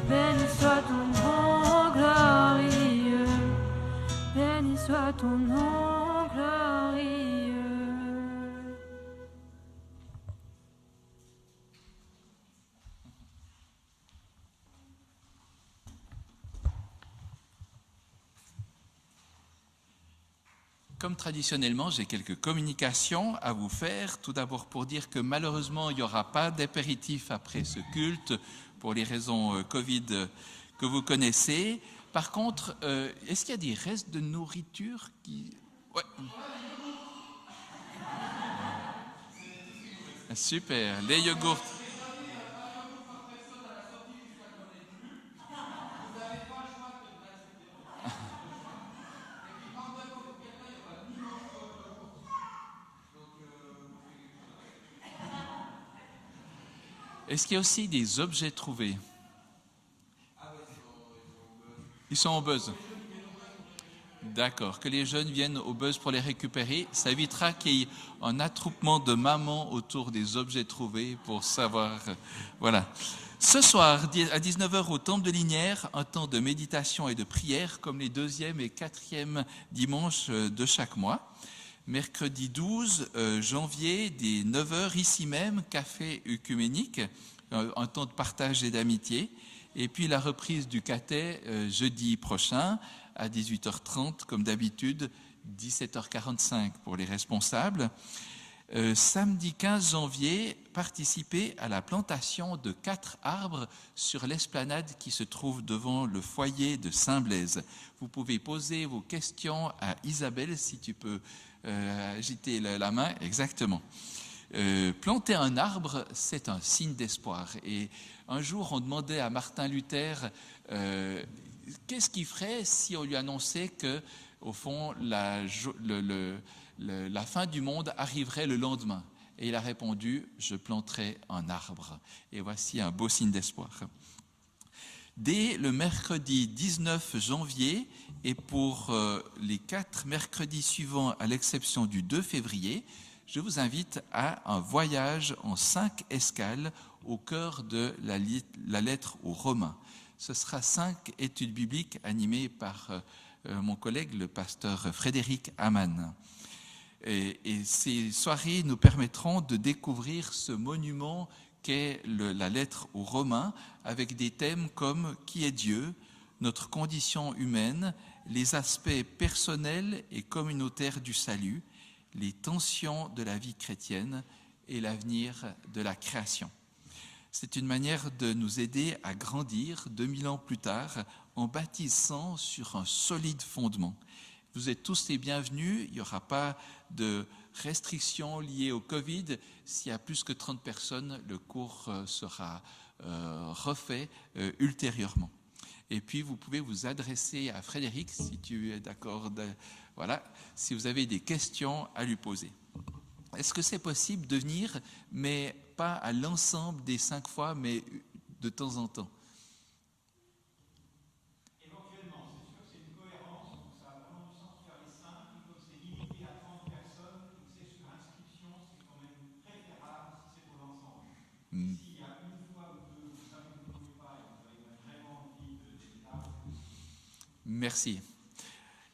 béni soit ton nom glorieux, béni soit ton nom glorieux. Comme traditionnellement, j'ai quelques communications à vous faire. Tout d'abord pour dire que malheureusement, il n'y aura pas d'apéritif après ce culte pour les raisons Covid que vous connaissez. Par contre, est-ce qu'il y a des restes de nourriture qui... Ouais. Super, les yogourts. Est-ce qu'il y a aussi des objets trouvés? Ils sont au buzz. D'accord, que les jeunes viennent au buzz pour les récupérer. Ça évitera qu'il y ait un attroupement de mamans autour des objets trouvés pour savoir. Voilà. Ce soir, à 19h au Temple de Linières, un temps de méditation et de prière comme les 2e et 4e dimanches de chaque mois. Mercredi 12 janvier, dès 9h, ici même, café œcuménique, un temps de partage et d'amitié. Et puis la reprise du caté jeudi prochain à 18h30, comme d'habitude, 17h45 pour les responsables. Samedi 15 janvier, participez à la plantation de 4 arbres sur l'esplanade qui se trouve devant le foyer de Saint-Blaise. Vous pouvez poser vos questions à Isabelle, si tu peux agiter la main. Exactement. Planter un arbre, c'est un signe d'espoir. Et un jour, on demandait à Martin Luther qu'est-ce qu'il ferait si on lui annonçait que, au fond, la fin du monde arriverait le lendemain. Et il a répondu, je planterai un arbre. Et voici un beau signe d'espoir. Dès le mercredi 19 janvier et pour les 4 mercredis suivants, à l'exception du 2 février, je vous invite à un voyage en 5 escales au cœur de la lettre aux Romains. Ce sera 5 études bibliques animées par mon collègue, le pasteur Frédéric Amann. Et ces soirées nous permettront de découvrir ce monument qu'est la lettre aux Romains, avec des thèmes comme qui est Dieu, notre condition humaine, les aspects personnels et communautaires du salut, les tensions de la vie chrétienne et l'avenir de la création. C'est une manière de nous aider à grandir 2000 ans plus tard en bâtissant sur un solide fondement. Vous êtes tous les bienvenus, il n'y aura pas de restrictions liées au Covid. S'il y a plus que 30 personnes, le cours sera refait ultérieurement. Et puis vous pouvez vous adresser à Frédéric si tu es d'accord. Voilà, si vous avez des questions à lui poser. Est-ce que c'est possible de venir, mais pas à l'ensemble des 5 fois, mais de temps en temps? Éventuellement, c'est sûr que c'est une cohérence, donc ça a vraiment du sens de faire les 5, et comme c'est limité à 30 personnes, et que c'est sur inscription, c'est quand même préférable si c'est pour l'ensemble. S'il y a une fois ou deux, vous savez que vous ne pouvez pas, et vous avez vraiment envie de démarrer. Merci.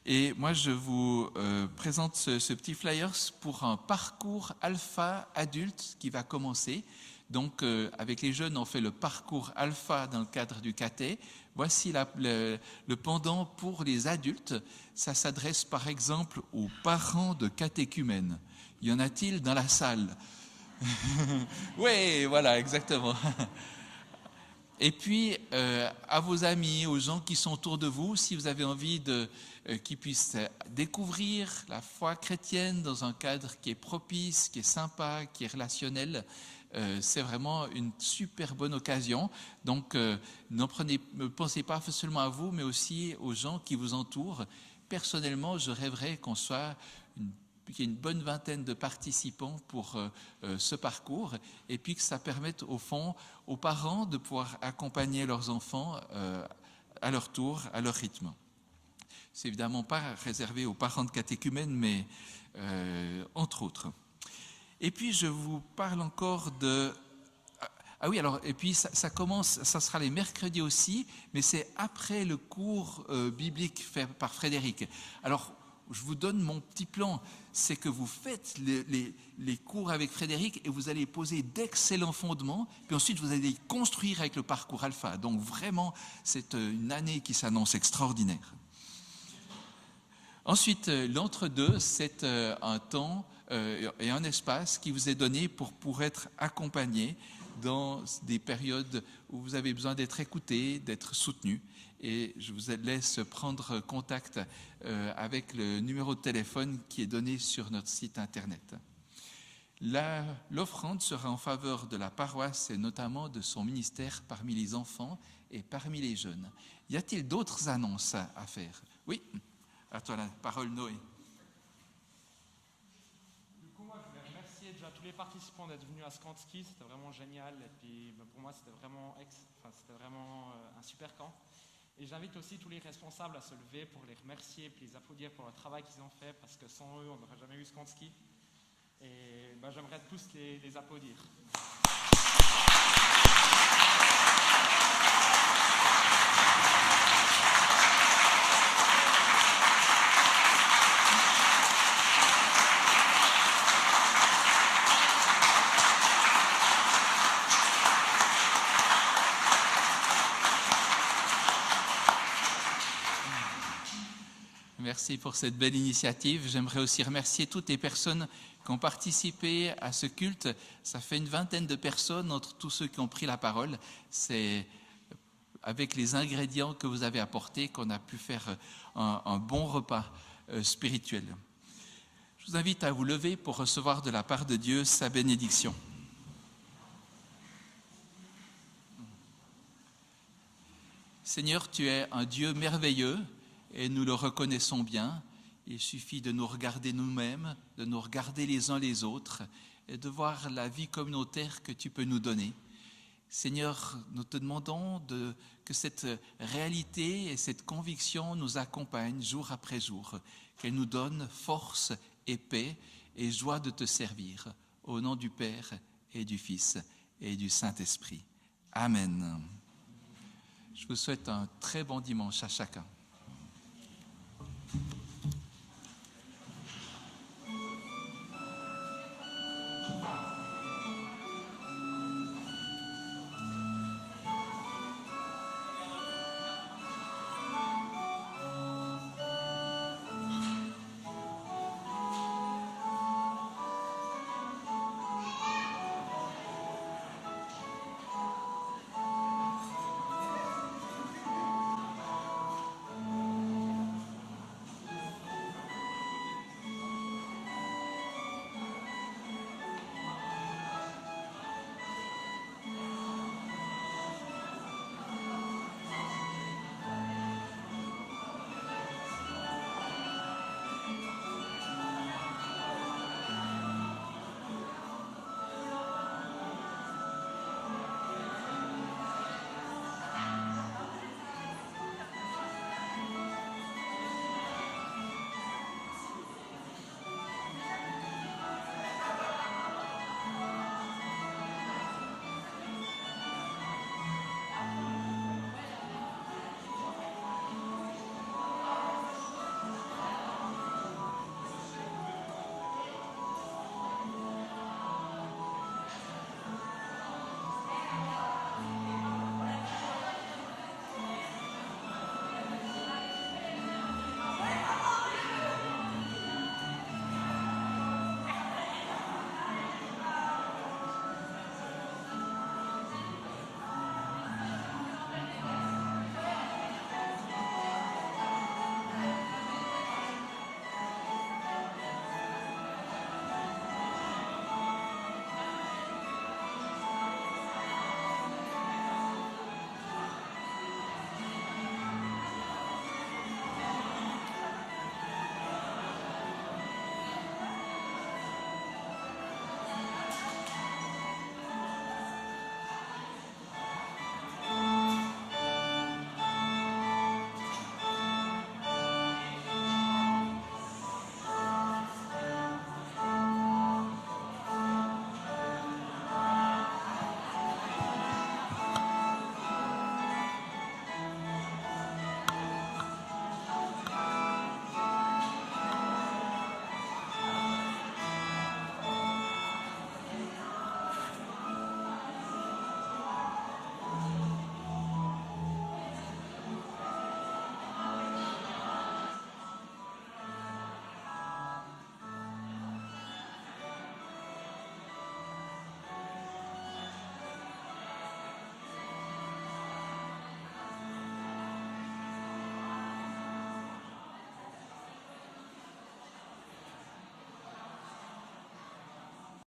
Et moi, je vous présente ce petit flyers pour un parcours alpha adulte qui va commencer. Donc, avec les jeunes, on fait le parcours alpha dans le cadre du caté. Voici le pendant pour les adultes. Ça s'adresse par exemple aux parents de catéchumènes. Y en a-t-il dans la salle? Oui, voilà, exactement. Et puis, à vos amis, aux gens qui sont autour de vous, si vous avez envie qu'ils puissent découvrir la foi chrétienne dans un cadre qui est propice, qui est sympa, qui est relationnel, c'est vraiment une super bonne occasion. Donc, ne pensez pas seulement à vous, mais aussi aux gens qui vous entourent. personnellement, je rêverais qu'il y ait une bonne vingtaine de participants pour ce parcours, et puis que ça permette au fond aux parents de pouvoir accompagner leurs enfants à leur tour, à leur rythme. C'est évidemment pas réservé aux parents de catéchumènes, mais entre autres. Et puis je vous parle encore de... Ah oui, alors, et puis ça commence, ça sera les mercredis aussi, mais c'est après le cours biblique fait par Frédéric. Alors, je vous donne mon petit plan, c'est que vous faites les cours avec Frédéric et vous allez poser d'excellents fondements, puis ensuite vous allez construire avec le parcours alpha. Donc vraiment, c'est une année qui s'annonce extraordinaire. Ensuite, l'entre-deux, c'est un temps et un espace qui vous est donné pour être accompagné dans des périodes où vous avez besoin d'être écouté, d'être soutenu. Et je vous laisse prendre contact avec le numéro de téléphone qui est donné sur notre site internet. L'offrande sera en faveur de la paroisse et notamment de son ministère parmi les enfants et parmi les jeunes. Y a-t-il d'autres annonces à faire? Oui, à toi la parole, Noé. Du coup, moi, je voulais remercier déjà tous les participants d'être venus à Skanski. C'était vraiment génial. Et puis, pour moi, c'était vraiment un super camp. Et j'invite aussi tous les responsables à se lever pour les remercier et les applaudir pour le travail qu'ils ont fait, parce que sans eux, on n'aurait jamais eu Skanski. Et j'aimerais tous les applaudir. Merci pour cette belle initiative. J'aimerais aussi remercier toutes les personnes qui ont participé à ce culte. Ça fait une vingtaine de personnes entre tous ceux qui ont pris la parole. C'est avec les ingrédients que vous avez apportés qu'on a pu faire un bon repas spirituel. Je vous invite à vous lever pour recevoir de la part de Dieu sa bénédiction. Seigneur, tu es un Dieu merveilleux. Et nous le reconnaissons bien. Il suffit de nous regarder nous-mêmes, de nous regarder les uns les autres et de voir la vie communautaire que tu peux nous donner. Seigneur, nous te demandons que cette réalité et cette conviction nous accompagnent jour après jour, qu'elle nous donne force et paix et joie de te servir. Au nom du Père et du Fils et du Saint-Esprit. Amen. Je vous souhaite un très bon dimanche à chacun.